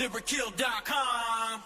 Lyrikill.com.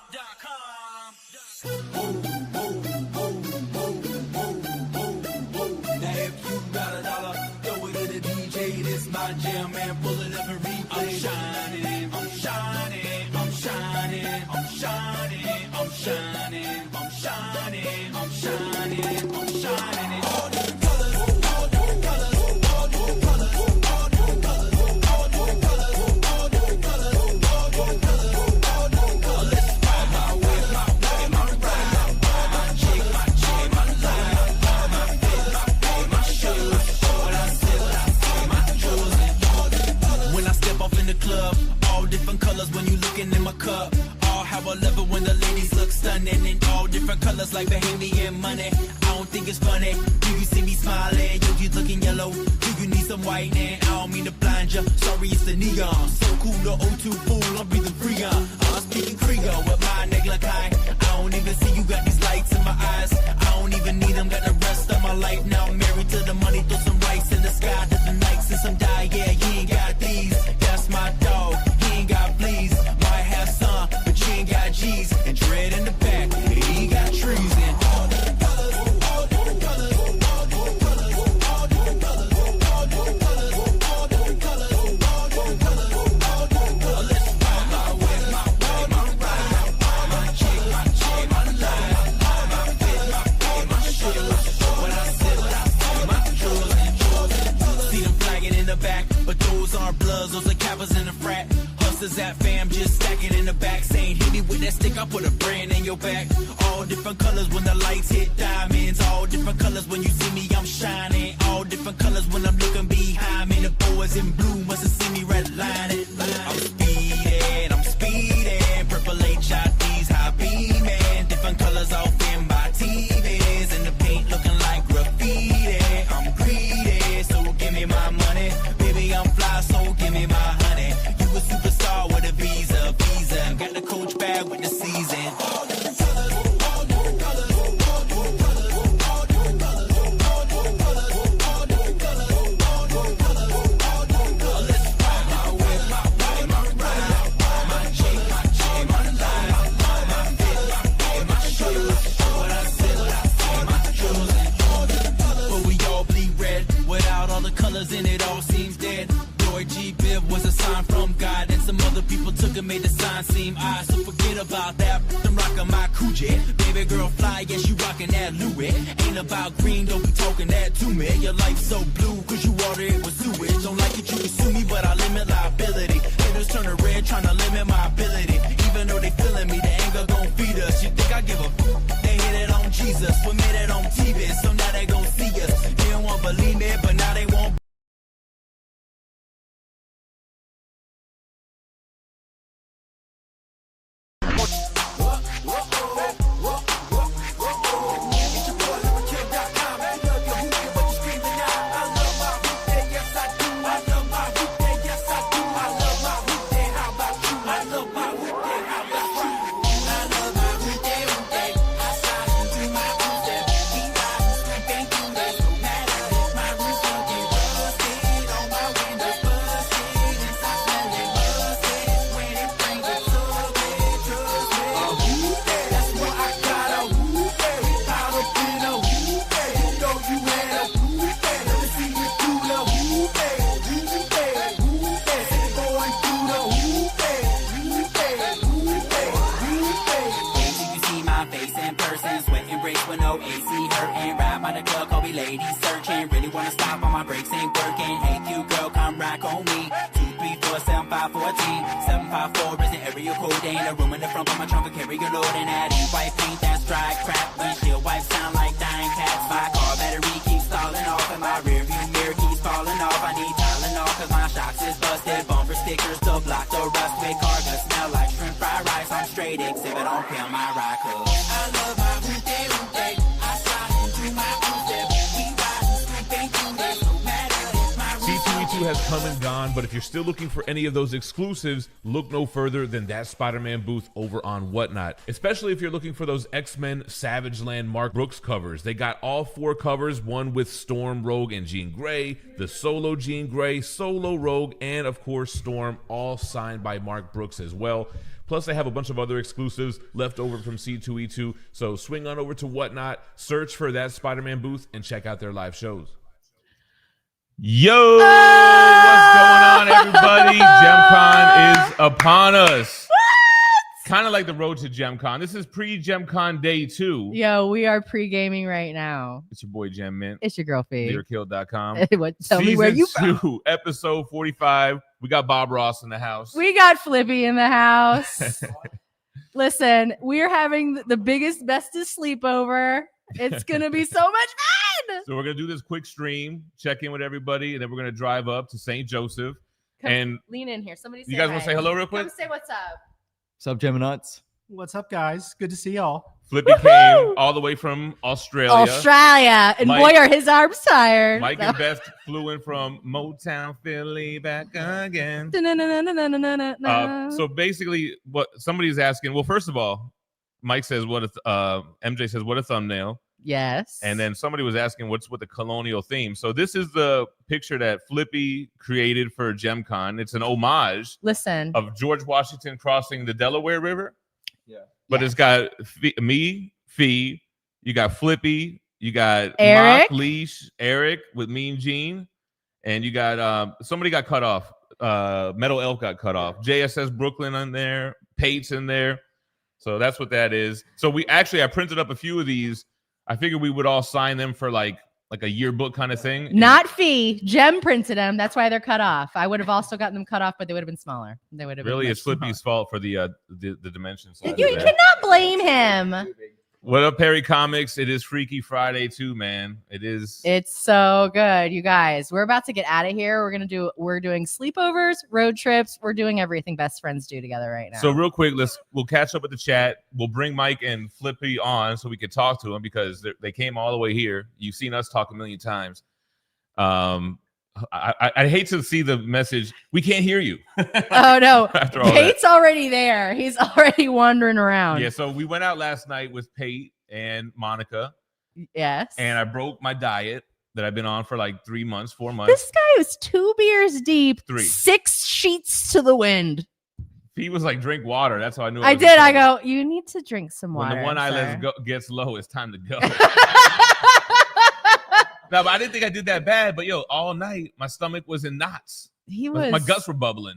Now if you got $1, throw it to the DJ. This my jam, man. Pull it up and replay. I'm shining, I'm shining, I'm shining, I'm shining, I'm shining, I'm shining, I'm shining, I'm shining. All different colors, all different colors, all different colors, all different colors, all different colors, all different colors, all different colors, all different colors. Let's ride my way, my ride, my chick, my life, my fit, my shoes. What I say, my jewels. When I step off in the club, all different colors when you looking in my cup. How I love it when the ladies look stunning in all different colors like Bahamian money. I don't think it's funny. Do you see me smiling? Yo, you looking yellow. Do you need some whitening? I don't mean to blind you. Sorry, it's the neon. So cool, the O2 fool. I'm breathing freon. I'm speaking Creole with my nigga kind. I don't even see you got these lights in my eyes. I don't even need them. Got the rest of my life now. Married to the money. Throw some rice in the sky. To the nights and some die. Yeah, you ain't got these. That's my dog. He ain't got fleas. Might have some, but you ain't got G's. And dread in the back, he got trees in all different colors, all different colors, all different colors, all different colors, all different colors, all different colors, all different colors, all different colors. Let's ride my way, my ride, my chick, my life, my fit, my shoes. When I say, my jewels. See them flagging in the back, but those aren't bloods, those are cappers in the frat. Hustlers at fam, just stacking in the back, saying hit me with that stick, I put a brand in your back. All different colors when the lights hit diamonds. All different colors when you see me, I'm shining. All different colors when I'm looking behind me. The boys in blue must have seen me redlining. I'm speeding, purple HIDs, high beaming. Different colors off in my TVs, and the paint looking like graffiti. I'm greedy, so give me my money. Baby, I'm fly, so give me my honey. You a superstar with a visa. Got the coach bag with the season. All different colors, all different colors, all different colors, all different colors, all different colors, all different colors, all different colors, all different colors. Let's ride my way, my ride, my chick, my life, my fit, my shoes. What I say, my jewels. All different colors, but we all bleed red. Without all the colors in it, all seems dead. G Biv was a sign from God, and some other people took and made the sign seem odd. So forget about that. I'm rocking my Coogee. Baby girl fly, yes, you rocking that Louis. Ain't about green, don't be talking that to me. Your life's so blue, cause you water it with sewage. Don't like it, you can sue me, but I limit liability. Haters turn to red, trying to limit my ability. Even though they feeling me, the anger gon' feed us. You think I give a They hit it on Jesus, we made it on TV, so now they gon' see us. They don't want to believe me, but now they won't. has come and gone, but if you're still looking for any of those exclusives, look no further than that Spider-Man booth over on Whatnot. Especially if you're looking for those X-Men Savage Land Mark Brooks covers. They got all 4 covers, one with Storm, Rogue, and Jean Grey, the Solo Jean Grey, Solo Rogue, and of course Storm, all signed by Mark Brooks as well. Plus, they have a bunch of other exclusives left over from C2E2. So swing on over to Whatnot, search for that Spider-Man booth, and check out their live shows. Yo, what's going on, everybody? GemCon is upon us. Kind of like the road to GemCon. This is pre-GemCon day 2. Yo, we are pre-gaming right now. It's your boy GemMint. It's your girl Phie. Lyrikill.com. Tell me where you Season 2, from. episode 45. We got Bob Ross in the house. We got Flippy in the house. Listen, we're having the biggest, bestest sleepover. It's gonna be so much fun. So we're gonna do this quick stream, check in with everybody, and then we're gonna drive up to St. Joseph. Come, and lean in here. Somebody say you guys hi. want to say hello real quick? Come say what's up. What's up, Geminuts? What's up, guys? Good to see y'all. Flippy came all the way from Australia. And Mike- boy, are his arms tired. Mike and Beth flew in from Motown, Philly, back again. So basically, what somebody's asking. Well, first of all, Mike says MJ says what a thumbnail. Yes. And then somebody was asking what's with the colonial theme. So this is the picture that Flippy created for GemCon. It's an homage of George Washington crossing the Delaware River. Yeah. But it's got me, Phie, you got Flippy, you got Eric, Mock, Leash, Eric with Mean Gene, and you got somebody got cut off. Metal Elf got cut off. JSS Brooklyn on there, Pate's in there. So that's what that is. So I printed up a few of these. I figured we would all sign them for like a yearbook kind of thing. Not Phie. Gem printed them. That's why they're cut off. I would have also gotten them cut off, but they would have been smaller. They would have really. been It's Flippy's fault for the dimensions. You cannot blame him. What up, Perry Comics? It is Freaky Friday too, man. It is. It's so good, you guys. We're about to get out of here. We're doing sleepovers, road trips. We're doing everything best friends do together right now. So real quick, we'll catch up with the chat. We'll bring Mike and Flippy on so we can talk to them because they came all the way here. You've seen us talk a million times. I hate to see the message. We can't hear you. Oh no, Pate's already there. He's already wandering around. Yeah. So we went out last night with Pate and Monica. Yes. And I broke my diet that I've been on for like 4 months. This guy was 2 beers deep. 3. 6 sheets to the wind. He was like, drink water. That's how I knew. I did. I go, you need to drink some water. When the one eyelid gets low, it's time to go. No, but I didn't think I did that bad. But all night my stomach was in knots. My guts were bubbling.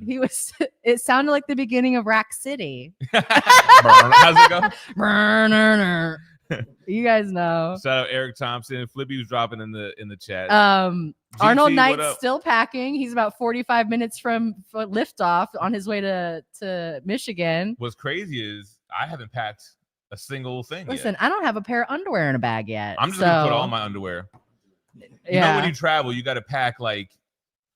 It sounded like the beginning of Rack City. How's it go? You guys know. Shout out Eric Thompson. Flippy was dropping in the chat. Arnold Knight's still packing. He's about 45 minutes from liftoff on his way to Michigan. What's crazy is I haven't packed a single thing. Listen, yet. I don't have a pair of underwear in a bag yet. I'm just gonna put all my underwear. You know, when you travel, you got to pack like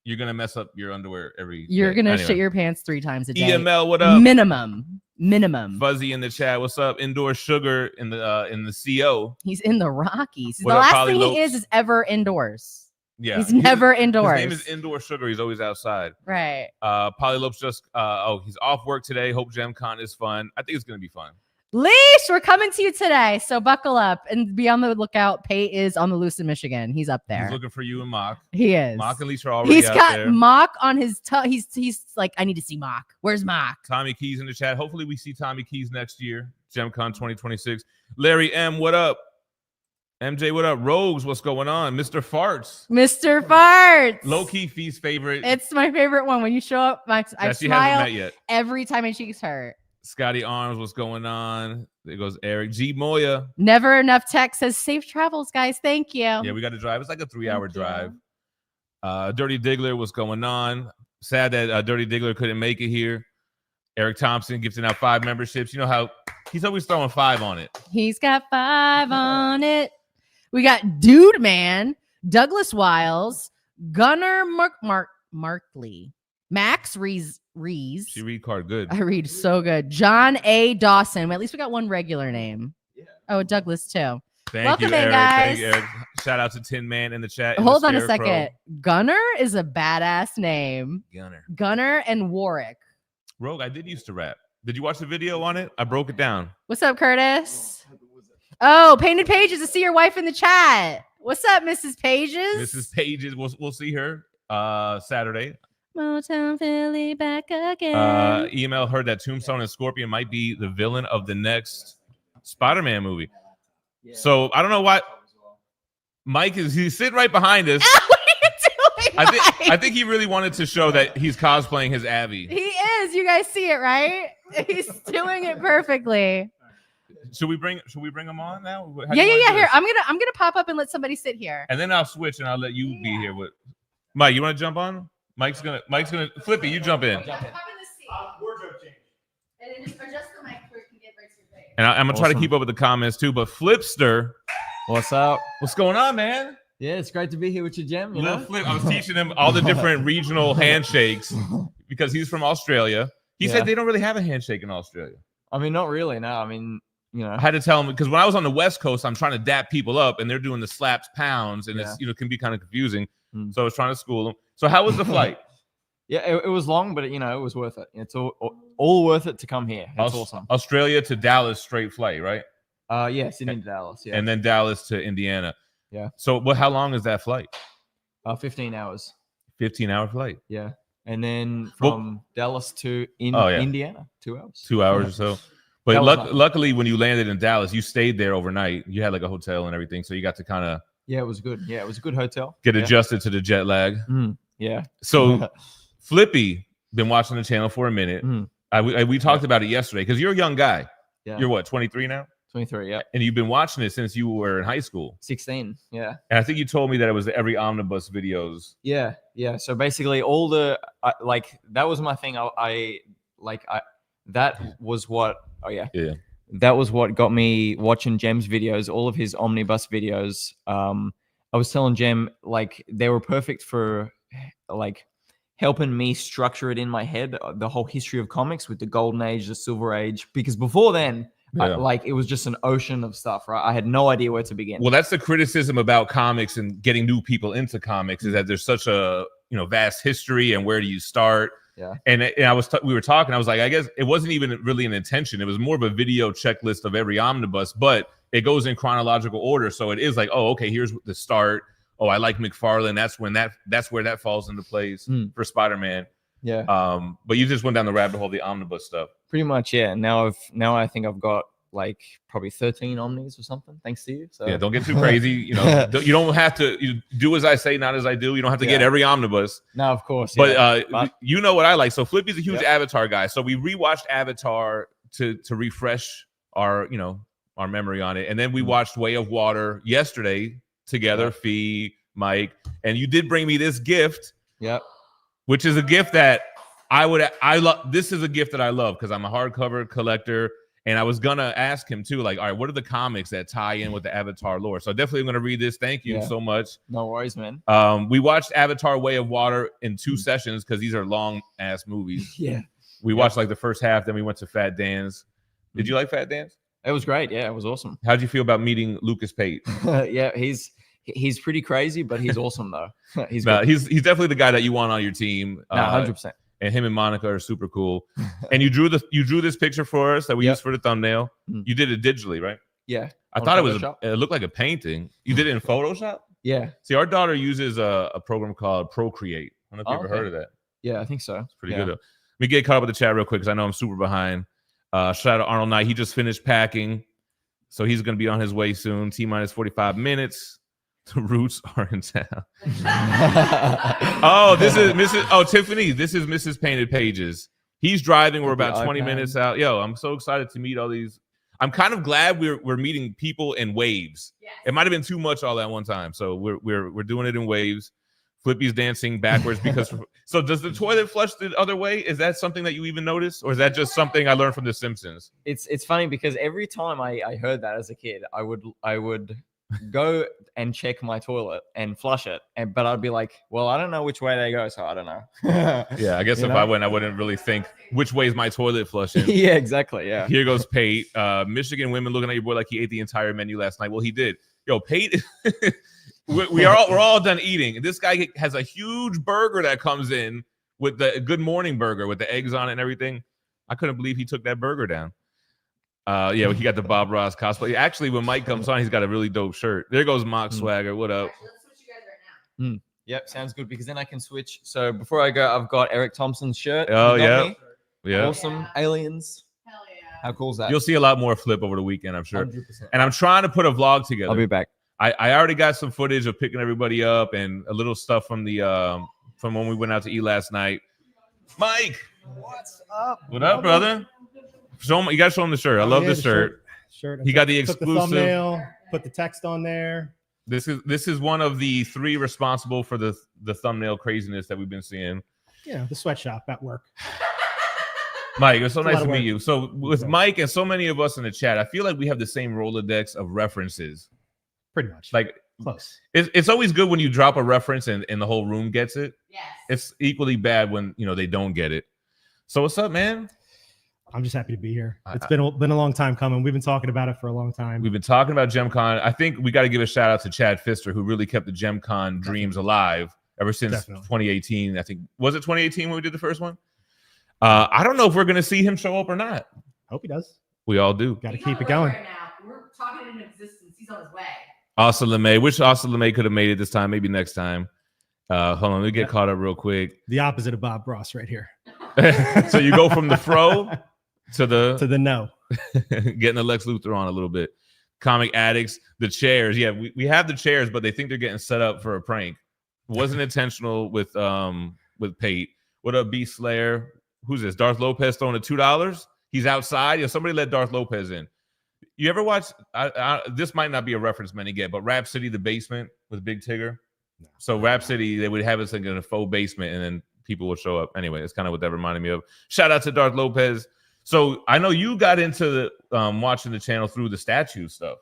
you're gonna mess up your underwear You're gonna shit your pants 3 times a day. EML, what up? Minimum. Fuzzy in the chat. What's up? Indoor Sugar in the CO. He's in the Rockies. What the up, last thing Polly he is ever indoors. Yeah, he's never indoors. His name is Indoor Sugar. He's always outside. Right. Polly Lopes just he's off work today. Hope GemCon is fun. I think it's gonna be fun. Leash, we're coming to you today, so buckle up and be on the lookout. Pate is on the loose in Michigan. He's up there. He's looking for you and Mock. He is. Mock and Leash are already He's out got there. Mock on his he's like, I need to see Mock. Where's Mock? Tommy Keys in the chat. Hopefully we see Tommy Keys next year. GemCon 2026. Larry M, what up? MJ, what up? Rogues, what's going on? Mr. Farts. Mr. Farts. Low-key Fee's favorite. It's my favorite one. When you show up, I smile every time my cheeks hurt. Scotty Arms, what's going on? There goes Eric. G Moya. Never Enough Tech says safe travels, guys. Thank you. Yeah, we got to drive. It's like a 3-hour drive. Dirty Diggler, what's going on? Sad that Dirty Diggler couldn't make it here. Eric Thompson gifting out 5 memberships. You know how he's always throwing 5 on it. He's got 5 on it. We got Dude Man, Douglas Wiles, Gunnar Markley, Max Rees. She read card good. I read so good. John A. Dawson. At least we got one regular name. Yeah. Oh, Douglas too. Thank Welcome you, in, Eric. guys. Thank you, Eric. Shout out to Tin Man in the chat. and Hold the on a Scarecrow. second. Gunner is a badass name. Gunner and Warwick. Rogue, I did used to rap. Did you watch the video on it? I broke it down. What's up, Curtis? Oh, Painted Pages to see your wife in the chat. What's up, Mrs. Pages? Mrs. Pages, we'll see her Saturday. Motown Philly back again. Email heard that Tombstone and Scorpion might be the villain of the next Spider-Man movie. So I don't know why Mike he's sitting right behind us. What are you doing? I think he really wanted to show that he's cosplaying his Abby. He is. You guys see it, right? He's doing it perfectly. Should we bring him on now? How do Yeah. you wanna do Here, this? I'm gonna pop up and let somebody sit here. And then I'll switch and I'll let you be here with Mike. You want to jump on? Mike's gonna Flippy, you jump in. Pop in the seat. Wardrobe change. And then just adjust the mic where it can get right to your face. And I'm gonna try to Awesome. keep up with the comments too. But Flipster, What's up? what's going on, man? Yeah, it's great to be here with you, Gem. You Little know? Flip, I was teaching him all the different regional handshakes because he's from Australia. He Yeah. said they don't really have a handshake in Australia. I mean, not really. No, I mean, you know. I had to tell him because when I was on the West Coast, I'm trying to dap people up, and they're doing the slaps pounds, and it's can be kind of confusing. Mm. So I was trying to school them. So how was the flight? Yeah, it was long, but you know, it was worth it. It's all worth it to come here. It's awesome. Australia to Dallas straight flight, right? Yeah, Sydney to Dallas. Yeah, And then Dallas to Indiana. Yeah. So how long is that flight? 15 hours. 15-hour flight. Yeah, and then Well- from Dallas to Indiana, 2 hours. 2 hours or so. But That was nice. luckily, when you landed in Dallas, you stayed there overnight. You had like a hotel and everything, so you got to kind of Yeah, it was good. Yeah, it was a good hotel. get Yeah. adjusted to the jet lag. Yeah. So Flippy, been watching the channel for a minute. Mhm. We talked about it yesterday because you're a young guy. Yeah. You're what, 23 now? 23. Yeah. And you've been watching it since you were in high school. 16. Yeah. And I think you told me that it was every omnibus videos. Yeah, yeah. So basically, all the like that was my thing. That was what. Oh yeah, Yeah. That was what got me watching Gem's videos. All of his omnibus videos. I was telling Gem like they were perfect for like helping me structure it in my head, the whole history of comics with the golden age, the silver age. Because before then, Yeah. it was just an ocean of stuff. Right, I had no idea where to begin. Well, that's the criticism about comics and getting new people into comics is that there's such a vast history and where do you start? Yeah. And we were talking. I was like, I guess it wasn't even really an intention. It was more of a video checklist of every omnibus, but it goes in chronological order. So it is like, oh, okay, here's the start. Oh, I like McFarlane. That's where that falls into place for Spider-Man. Yeah. But you just went down the rabbit hole of the omnibus stuff. Pretty much, yeah. Now I think I've got like probably 13 omnis or something, thanks to you. So Yeah, don't get too crazy. You don't have to do as I say, not as I do. You don't have to get every omnibus. No, of course. But yeah. you know what I like. So Flippy's a huge Avatar guy. So we rewatched Avatar to refresh our memory on it, and then we watched Way of Water yesterday together. Phie, Mike, and you did bring me this gift. Yep. Which is a gift that I love. This is a gift that I love because I'm a hardcover collector. And I was gonna ask him too, like, all right, what are the comics that tie in with the Avatar lore? So definitely I'm gonna read this. Thank you so much. No worries, man. We watched Avatar: Way of Water in 2 sessions because these are long ass movies. Yeah. We watched like the first half, then we went to Fat Dan's. Did you like Fat Dan's? It was great. Yeah, it was awesome. How'd you feel about meeting Lucas Pate? Yeah, he's pretty crazy, but he's awesome though. He's Nah, good. he's definitely the guy that you want on your team. 100%. And him and Monica are super cool. And you drew this picture for us that we used for the thumbnail. You did it digitally, right? Yeah. I On thought Photoshop. it looked like a painting. You did it in Photoshop? Yeah. See, our daughter uses a program called Procreate. I don't know if you've ever heard of that. Yeah, I think so. It's pretty good though. Let me get caught up with the chat real quick because I know I'm super behind. Shout out to Arnold Knight. He just finished packing. So he's going to be on his way soon. T-minus 45 minutes. The Roots are in town. Oh, this is Mrs. Oh, Tiffany. This is Mrs. Painted Pages. He's driving. We're about 20 minutes out. Yo, I'm so excited to meet all these. I'm kind of glad we're meeting people in waves. Yes. It might have been too much all at one time. So we're doing it in waves. Flippy's dancing backwards because. So does the toilet flush the other way? Is that something that you even notice, or is that just something I learned from The Simpsons? It's funny because every time I heard that as a kid, I would go and check my toilet and flush it. But I'd be like, well, I don't know which way they go, so I don't know. Yeah, I guess You if know? I went, I wouldn't really think which way is my toilet flushing. Yeah, exactly. Yeah. Here goes Pate. Michigan women looking at your boy like he ate the entire menu last night. Well, he did. Yo, Pate. we're all done eating. This guy has a huge burger that comes in with the Good Morning burger with the eggs on it and everything. I couldn't believe he took that burger down. Yeah, he got the Bob Ross cosplay. Actually, when Mike comes on, he's got a really dope shirt. There goes Mock Swagger. What up? Actually, let's switch you guys right now. Yep, sounds good because then I can switch. So before I go, I've got Eric Thompson's shirt. Oh, You got yeah. me? Yeah. Awesome. Aliens. Hell yeah. How cool is that? You'll see a lot more Flip over the weekend, I'm sure. 100%. And I'm trying to put a vlog together. I'll be back. I already got some footage of picking everybody up and a little stuff from the from when we went out to eat last night. Mike, What's up? what up, brother? Show him, you gotta show him the shirt. I love Yeah, the shirt. He got the Took the exclusive. thumbnail, put the text on there. This is one of the 3 responsible for the thumbnail craziness that we've been seeing. You know, the sweatshop at work. Mike, it was so It's a nice lot to of meet work. you. So with Okay. Mike and so many of us in the chat, I feel like we have the same Rolodex of references. Pretty much. Like Close. it's always good when you drop a reference and the whole room gets it. Yes. It's equally bad when they don't get it. So what's up, man? I'm just happy to be here. I- It's been a long time coming. We've been talking about it for a long time. We've been talking about GemCon. I think we got to give a shout out to Chad Pfister, who really kept the GemCon dreams alive ever since Definitely. 2018. I think, was it 2018 when we did the first one? I don't know if we're going to see him show up or not. Hope he does. We all do. Got to He's keep on it the way going. Right now. We're talking in existence. He's on his way. Asa LeMay. Wish Asa LeMay could have made it this time. Maybe next time. Hold on. Let me get caught up real quick. The opposite of Bob Ross right here. So you go from the fro to the To the no. getting the Lex Luthor on a little bit. Comic addicts, the chairs. Yeah, we have the chairs, but they think they're getting set up for a prank. It wasn't intentional with Pate. What up, Beast Slayer? Who's this? Darth Lopez throwing a $2. He's outside. Yo, somebody let Darth Lopez in. You ever watch? This might not be a reference many get, but Rhapsody, the basement with Big Tigger. No. So Rhapsody, they would have us in a faux basement, and then people would show up. Anyway, that's kind of what that reminded me of. Shout out to Darth Lopez. So I know you got into the watching the channel through the statue stuff.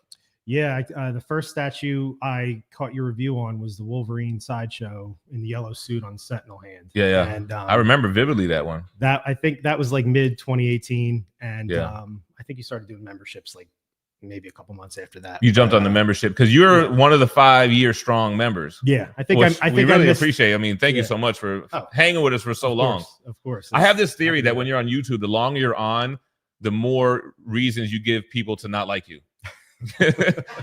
Yeah, the first statue I caught your review on was the Wolverine sideshow in the yellow suit on Sentinel hand. Yeah. And I remember vividly that one. that. I think that was like mid 2018, and Yeah. I think you started doing memberships like maybe a couple months after that. You jumped on the membership because you're yeah. one of the 5-year strong members. Yeah, I think which I think we really I missed, appreciate. I mean, thank you Yeah. so much for Oh. hanging with us for so of long. course, of course. I have this theory happy that to- when you're on YouTube, the longer you're on, the more reasons you give people to not like you.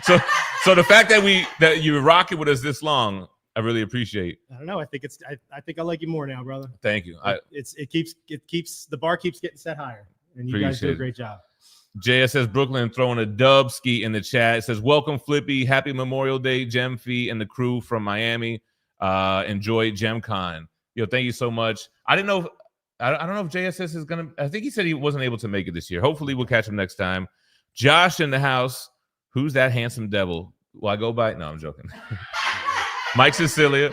so the fact that you rock it with us this long, I really appreciate. I don't know. I think I think I like you more now, brother. Thank you. It keeps the bar keeps getting set higher, and you guys do Appreciate a it. great job. JSS Brooklyn throwing a dub ski in the chat. It says, welcome Flippy, happy Memorial Day, Gem Phie and the crew from Miami. Enjoy GemCon. Yo, thank you so much. I didn't know. I don't know if JSS is gonna. I think he said he wasn't able to make it this year. Hopefully, we'll catch him next time. Josh in the house. Who's that handsome devil? Will I go by? No, I'm joking. Mike Cecilia.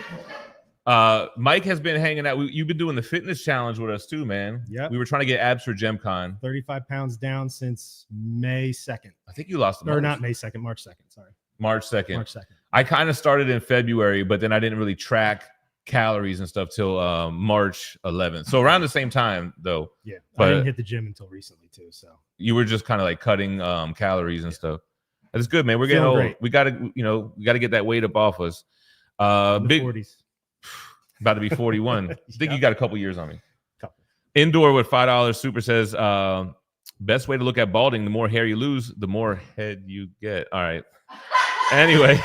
Mike has been hanging out. You've been doing the fitness challenge with us too, man. Yep. We were trying to get abs for GemCon. 35 pounds down since May 2nd. I think you lost the Or most. not May 2nd, March 2nd. Sorry. March 2nd. March 2nd. I kind of started in February, but then I didn't really track calories and stuff till March 11th. So around the same time, though, Yeah. But- I didn't hit the gym until recently, too. So you were just kind of like cutting calories and stuff. That's good, man. We're getting Feeling old. great. We gotta get that weight up off us. in the Big 40s. about to be 41. I think Yeah. you got a couple years on me. Couple. Indoor with $5 super says best way to look at balding, the more hair you lose, the more head you get. All right. Anyway,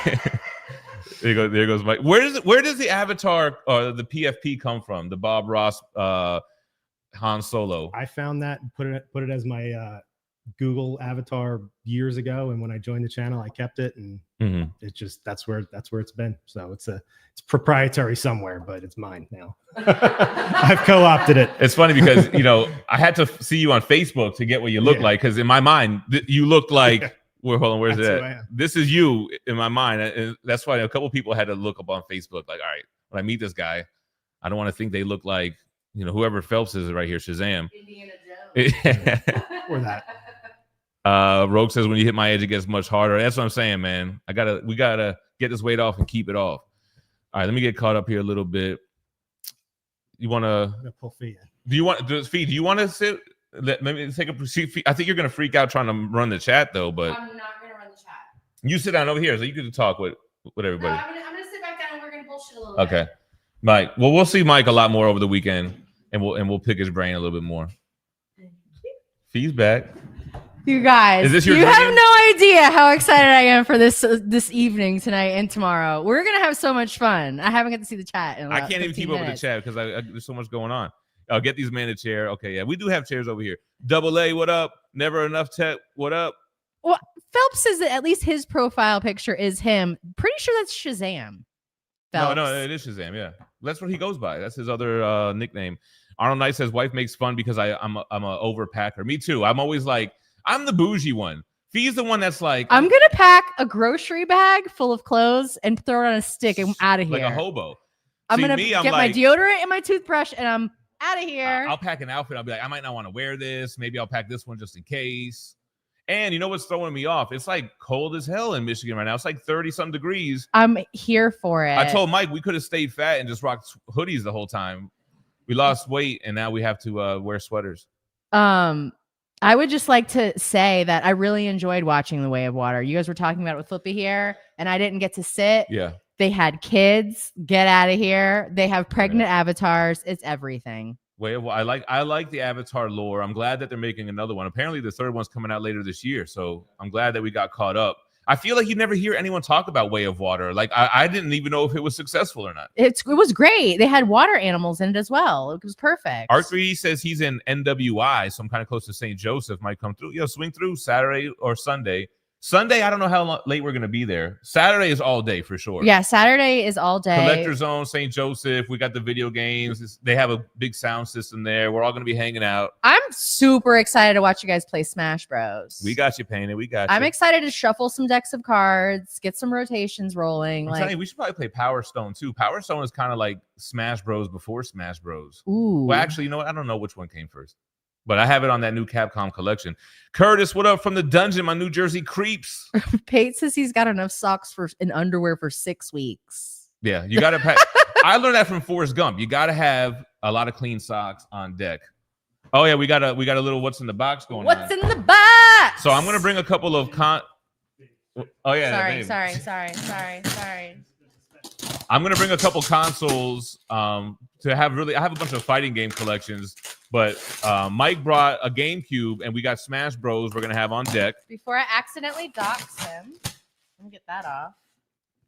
there goes Mike. Where does the avatar or the PFP come from? The Bob Ross Han Solo. I found that and put it as my Google avatar years ago, and when I joined the channel, I kept it, and Mhm. it just that's where it's been. So it's proprietary somewhere, but it's mine now. I've co-opted it. It's funny because I had to see you on Facebook to get what you look Yeah. like, because in my mind you looked like Yeah. hold on, where's That's it who I at? am. This is you in my mind, and that's why a couple people had to look up on Facebook. Like, all right, when I meet this guy, I don't want to think they look like whoever Phelps is right here, Shazam. Indiana Jones. Or that. Rogue says when you hit my age, it gets much harder. That's what I'm saying, man. We gotta get this weight off and keep it off. All right, let me get caught up here a little bit. You wanna pull Phie in. Do you want to sit? Let me take a seat. I think you're gonna freak out trying to run the chat though, but I'm not gonna run the chat. you sit down over here so you can talk with everybody. No, I'm gonna sit back down and we're gonna bullshit a little bit. Okay, Mike. Well, we'll see Mike a lot more over the weekend, and we'll pick his brain a little bit more. Phie's back. You guys, Is this your you dream? have no idea how excited I am for this evening, tonight, and tomorrow. We're gonna have so much fun. I haven't got to see the chat. In I can't even keep up with the chat because there's so much going on. I'll get these men a chair. Okay, yeah, we do have chairs over here. Double A, what up? Never Enough Tech, what up? Well, Phelps says that at least his profile picture is him. Pretty sure that's Shazam. Phelps. No, it is Shazam. Yeah, that's what he goes by. That's his other nickname. Arnold Knight says wife makes fun because I'm a overpacker. Me too. I'm always like I'm the bougie one. Phie's the one that's like I'm gonna pack a grocery bag full of clothes and throw it on a stick and I'm out of here. like a hobo. I'm See, gonna me, get I'm my like, deodorant and my toothbrush and I'm out of here. I'll pack an outfit. I'll be like, I might not want to wear this. Maybe I'll pack this one just in case. And you know what's throwing me off? It's like cold as hell in Michigan right now. It's like 30-some degrees. I'm here for it. I told Mike we could have stayed fat and just rocked hoodies the whole time. We lost weight and now we have to wear sweaters. I would just like to say that I really enjoyed watching The Way of Water. You guys were talking about it with Flippy here, and I didn't get to sit. Yeah. They had kids. Get out of here. They have pregnant avatars. It's everything. I like the Avatar lore. I'm glad that they're making another one. Apparently, the third one's coming out later this year, so I'm glad that we got caught up. I feel like you never hear anyone talk about Way of Water. Like I didn't even know if it was successful or not. It was great. They had water animals in it as well. It was perfect. R3 says he's in NWI, so I'm kind of close to St. Joseph. Might come through. Swing through Saturday or Sunday. Sunday, I don't know how late we're going to be there. Saturday is all day for sure. Yeah, Saturday is all day. Collector Zone, St. Joseph. We got the video games. They have a big sound system there. We're all going to be hanging out. I'm super excited to watch you guys play Smash Bros. We got you, Painted. We got you. I'm excited to shuffle some decks of cards, get some rotations rolling. I'm telling you, we should probably play Power Stone too. Power Stone is kind of like Smash Bros before Smash Bros. Ooh. Well, actually, you know what? I don't know which one came first. But I have it on that new Capcom collection. Curtis, what up from the dungeon? My New Jersey creeps. Pate says he's got enough socks and underwear for 6 weeks. Yeah, you got to pack. I learned that from Forrest Gump. You got to have a lot of clean socks on deck. Oh yeah, we got a little what's in the box going on. What's in the box? So I'm gonna bring a couple of Oh yeah. Sorry. I'm gonna bring a couple consoles to have I have a bunch of fighting game collections, but Mike brought a GameCube and we got Smash Bros. We're gonna have on deck. Before I accidentally dox him, let me get that off.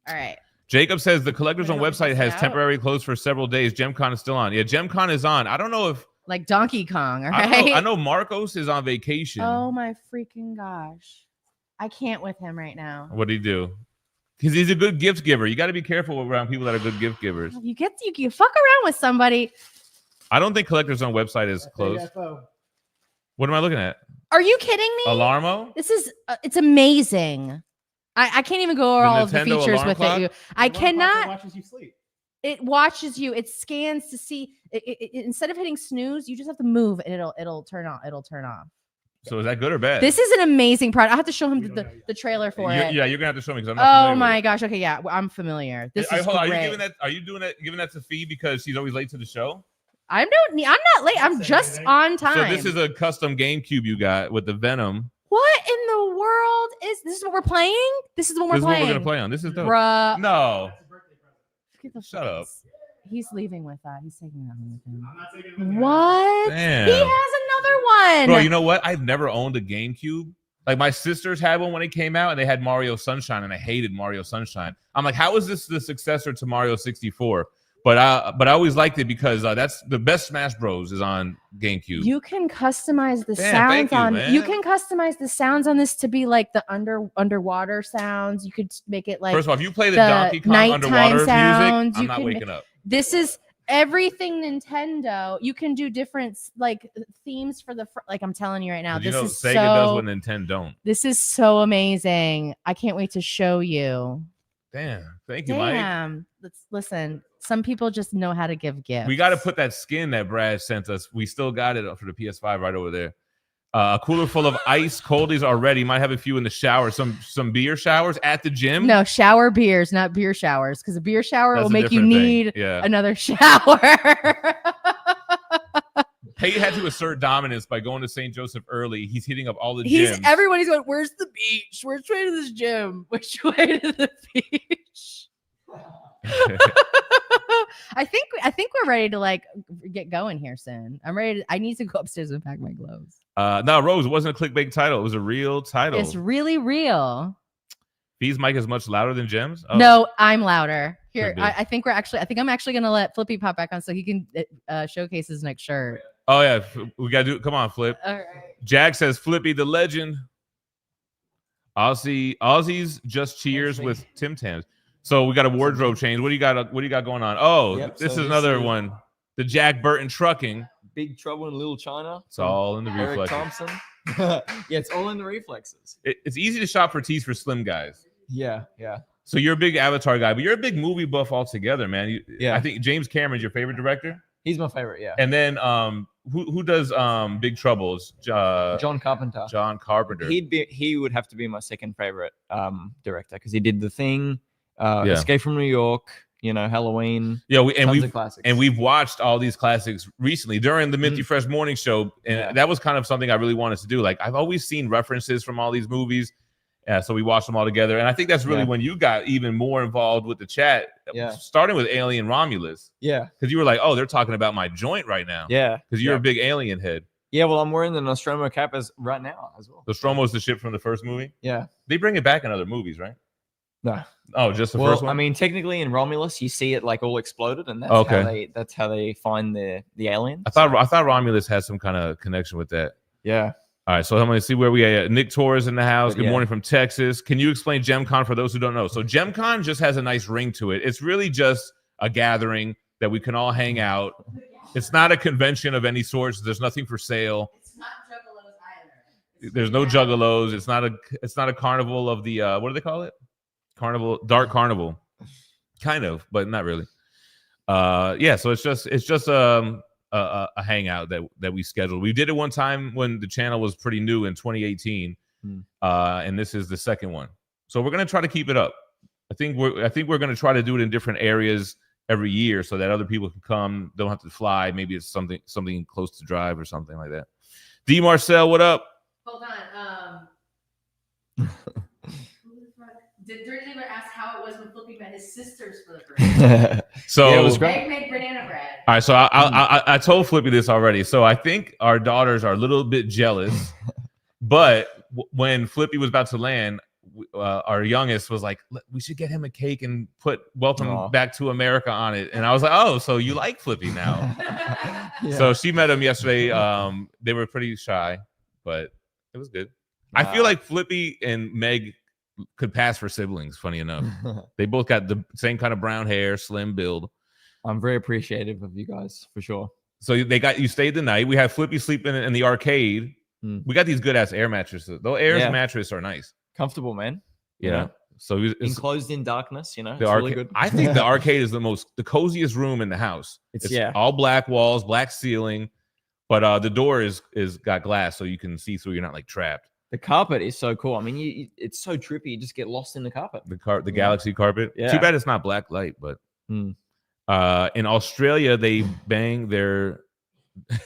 All right. Jacob says the Collector's Zone website has out. temporarily closed for several days. GemCon is still on. Yeah, GemCon is on. I don't know if Like Donkey Kong, all right? I know Marcos is on vacation. Oh my freaking gosh. I can't with him right now. What did he do? Because he's a good gift giver. You got to be careful around people that are good gift givers. You fuck around with somebody. I don't think Collector's Zone website is closed. What am I looking at? Are you kidding me? Alarmo? This is it's amazing. I can't even go over all of the Nintendo features alarm with clock? it. I cannot. It watches you sleep. It watches you. It scans to see. Instead of hitting snooze, you just have to move, and it'll turn off. It'll turn off. So is that good or bad? This is an amazing product. I have to show him the trailer for it. Yeah, you're gonna have to show me because I'm not familiar Oh my with it. gosh. Okay, yeah, I'm familiar. This is Hold on, great. are you giving that to Phie because she's always late to the show? I'm not late. I'm just on time. So this is a custom GameCube you got with the Venom. What in the world is this? Is what we're playing? This is what we're This is what playing. we're gonna play on. This is dope. Bruh. No. Get the Shut up. He's leaving with that. He's taking that home with him. I'm not taking it with me. What? Damn. He has another one. Bro, you know what? I've never owned a GameCube. Like my sisters had one when it came out, and they had Mario Sunshine, and I hated Mario Sunshine. I'm like, how is this the successor to Mario 64? But I always liked it because that's the best Smash Bros is on GameCube. You can customize the Damn, sounds thank you, on. man. You can customize the sounds on this to be like the underwater sounds. You could make it like First of all, if you play the the Donkey Kong nighttime underwater sounds, music, I'm you not can waking up. This is everything Nintendo. You can do different like themes for the like. I'm telling you right now, You this know, is Sega so. does what Nintendo don't. This is so amazing. I can't wait to show you. Damn. Thank you, Mike. Damn. Let's listen. Some people just know how to give gifts. We got to put that skin that Brad sent us. We still got it for the PS5 right over there. A cooler full of ice coldies already. Might have a few in the shower. Some beer showers at the gym. No, shower beers, not beer showers, because a beer shower That's will a make you different thing. need Yeah. another shower. Pei had to assert dominance by going to St. Joseph early. He's hitting up all the gyms. Everybody's going, where's the beach? Which way to this gym? Which way to the beach? I think we're ready to like get going here soon. I'm ready. I need to go upstairs and pack my gloves. No, Rose, it wasn't a clickbait title. It was a real title. It's really real. Phie's mic is much louder than Gem's. Oh. No, I'm louder. Here, Could be. I think I'm actually gonna let Flippy pop back on so he can showcase his next shirt. Oh yeah, we gotta do it. Come on, Flip. All right. Jack says Flippy the legend. Aussies just cheers with Tim Tams. So we got a wardrobe change. What do you got? What do you got going on? Oh, Yep, this so is this another is- one. The Jack Burton trucking. Big Trouble in Little China. It's all in the Eric reflexes. Thompson. Yeah, it's all in the reflexes. It's easy to shop for tees for slim guys. Yeah. So you're a big Avatar guy, but you're a big movie buff altogether, man. Yeah. I think James Cameron's your favorite director. He's my favorite. Yeah. And then who does Big Trouble? It's, John Carpenter. John Carpenter. He would have to be my second favorite director because he did The Thing, Yeah. Escape from New York, Halloween. Yeah, Tons of classics. and we've watched all these classics recently during the Minty Fresh Morning Show, and Yeah. that was kind of something I really wanted to do. Like I've always seen references from all these movies, so we watched them all together, and I think that's really Yeah. when you got even more involved with the chat. Yeah. Starting with Alien Romulus, Yeah. because you were like, "Oh, they're talking about my joint right now." Yeah. because you're yeah. a big Alien head. Yeah. Well, I'm wearing the Nostromo cap right now as well. The Stromo's the ship from the first movie. Yeah. They bring it back in other movies, right? No. Oh, just the Well, first one. I mean, technically in Romulus, you see it like all exploded, and that's Okay. how they find the alien. I thought Romulus had some kind of connection with that. Yeah. All right, so I'm going to see where we at. Nick Torres in the house. But Good yeah. morning from Texas. Can you explain GemCon for those who don't know? So GemCon just has a nice ring to it. It's really just a gathering that we can all hang out. It's not a convention of any sorts. There's nothing for sale. It's not juggalos either. There's no juggalos. It's not a carnival of the what do they call it? Dark carnival. Kind of, but not really. Yeah, so it's just a hangout that we scheduled. We did it one time when the channel was pretty new in 2018, and this is the second one. So we're gonna try to keep it up. I think we're gonna try to do it in different areas every year so that other people can come, don't have to fly. Maybe it's something close to drive or something like that. D Marcel, what up? Hold on. Did anyone ask how it was when Flippy met his sisters for the first time? So Yeah, it was great. They make banana bread. All right, so I told Flippy this already. So I think our daughters are a little bit jealous, but when Flippy was about to land, our youngest was like, "We should get him a cake and put "Welcome Aw. Back to America" on it." And I was like, "Oh, so you like Flippy now?" Yeah. So she met him yesterday. They were pretty shy, but it was good. I feel like Flippy and Meg could pass for siblings. Funny enough, they both got the same kind of brown hair, slim build. I'm very appreciative of you guys for sure. So you stayed the night. We had Flippy sleeping in the arcade. We got these good ass air mattresses. Those air mattresses are nice. Comfortable, man. Yeah. So it's Enclosed in darkness, the it's arcade. really good. I think the arcade is the coziest room in the house. It's all black walls, black ceiling, but the door is got glass so you can see through. You're not like trapped. The carpet is so cool. I mean, it's so trippy. You just get lost in the carpet. The galaxy carpet. Yeah. Too bad it's not black light, but in Australia they bang their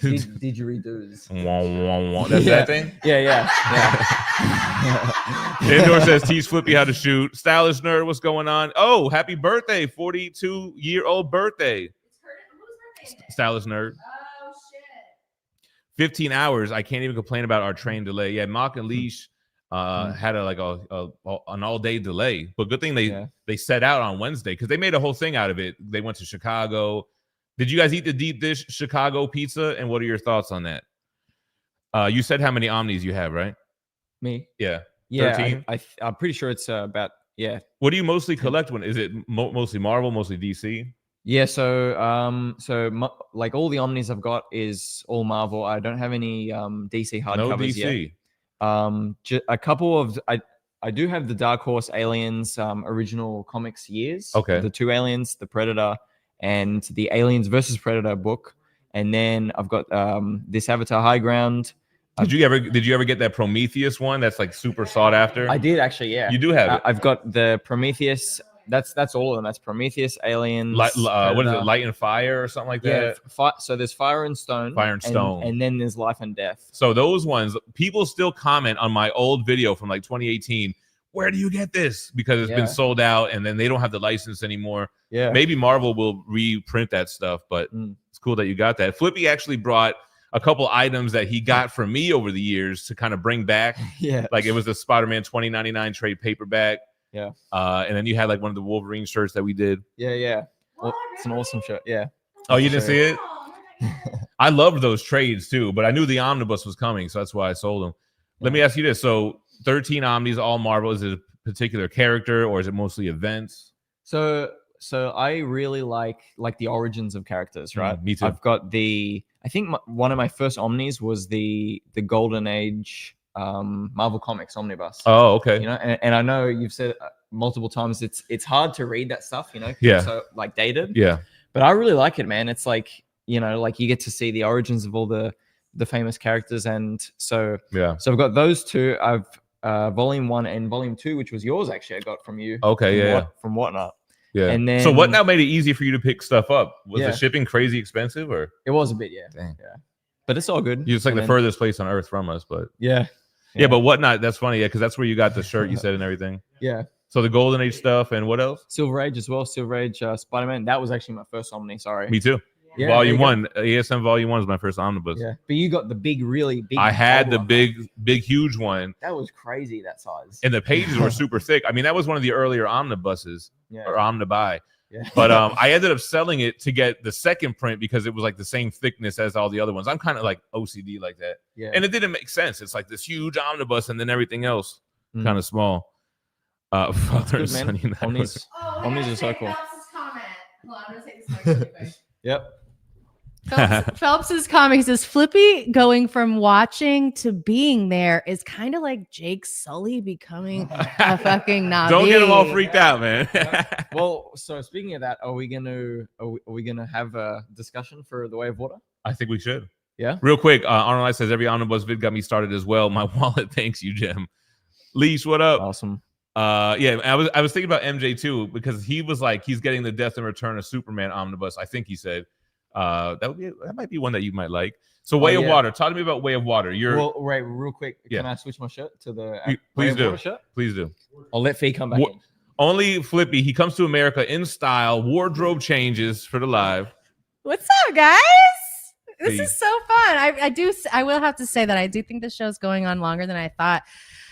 Didgeridoos. wah, wah, wah. That's Yeah. that thing. Yeah. Indoor says teach Flippy how to shoot. Stylish nerd, what's going on? Oh, happy birthday, 42-year-old birthday. Whose birthday? Stylish nerd. Oh shit. 15 hours. I can't even complain about our train delay. Yeah, Mock and Leash had an all-day delay, but good thing they set out on Wednesday because they made a whole thing out of it. They went to Chicago. Did you guys eat the deep dish Chicago pizza? And what are your thoughts on that? You said how many Omnis you have, right? Me? Yeah. Yeah. 13? I'm pretty sure it's about, yeah. What do you mostly collect? When is it mostly Marvel, mostly DC? Yeah. So like all the Omnis I've got is all Marvel. I don't have any DC No hardcovers DC. yet. A couple of, I do have the Dark Horse Aliens original comics years. Okay. The two Aliens, the Predator, and the Aliens versus Predator book. And then I've got this Avatar High Ground, Did you ever get that Prometheus one? That's like super sought after. I did actually, yeah. You do have it. I've got the Prometheus. That's all of them. That's Prometheus, Aliens. What is Predator. it? Light and Fire or something like Yeah. that. So there's Fire and Stone. Fire and Stone. And then there's Life and Death. So those ones, people still comment on my old video from like 2018. Where do you get this? Because it's been sold out, and then they don't have the license anymore. Yeah. Maybe Marvel will reprint that stuff, but it's cool that you got that. Flippy actually brought a couple items that he got from me over the years to kind of bring back. Yeah. Like it was the Spider-Man 2099 trade paperback. Yeah. And then you had like one of the Wolverine shirts that we did. Yeah. Well, it's an awesome shirt. Yeah. Oh, you didn't see it? I loved those trades too, but I knew the omnibus was coming, so that's why I sold them. Let me ask you this. So 13 Omnis, all Marvel. Is it a particular character or is it mostly events? So I really like the origins of characters, right? Me too. I've got I think one of my first Omnis was the Golden Age Marvel Comics Omnibus. Oh, okay. You know, and I know you've said multiple times it's hard to read that stuff, you know, Yeah. so like dated. Yeah. But I really like it, man. It's like, you know, like you get to see the origins of all the famous characters, and so I've got those two. I've Volume 1 and Volume 2, which was yours actually. I got from you. Okay, from Whatnot. Yeah. And then so what now made it easy for you to pick stuff up? Was Yeah. the shipping crazy expensive, or It was a bit, yeah. Dang. Yeah. But it's all good. you just like And the then- furthest place on earth from us? But Yeah. yeah, but Whatnot, that's funny, yeah, because that's where you got the shirt you said and everything. Yeah. So the Golden Age stuff and what else? Silver Age as well. Silver Age Spider-Man. That was actually my first Omni. Sorry. Me too. Yeah, Volume there you 1, ASM Volume 1 is my first omnibus. Yeah. But you got the big, really big. I had old the one. big, huge one, That was crazy, that size. and the pages were super thick. I mean, that was one of the earlier omnibuses Yeah. or omnibuy. Yeah. But I ended up selling it to get the second print because it was like the same thickness as all the other ones. I'm kind of like OCD like that. Yeah. And it didn't make sense. It's like this huge omnibus and then everything else Mm. kind of small. Father and Good, man. Son United. Omnis. Omnis are so cool. Yep. Phelps's comment says Flippy going from watching to being there is kind of like Jake Sully becoming a fucking Navi. Don't get them all freaked out, man. Well, so speaking of that, are we gonna have a discussion for The Way of Water? I think we should. Yeah. Real quick, Arnold Knight says every omnibus vid got me started as well. My wallet thanks you, Gem. Leash, what up? Awesome. Yeah, I was thinking about MJ too because he was like he's getting the Death and Return of Superman omnibus. I think he said that might be one that you might like. So Way of Water. Talk to me about Way of Water. Well, right, real quick. Yeah. Can I switch my shirt to the Please Way of do. Water shirt? Please do. I'll let Phie come back in. Only Flippy. He comes to America in style. Wardrobe changes for the live. What's up, guys? This Phie. is so fun. I will have to say that I do think the show's going on longer than I thought.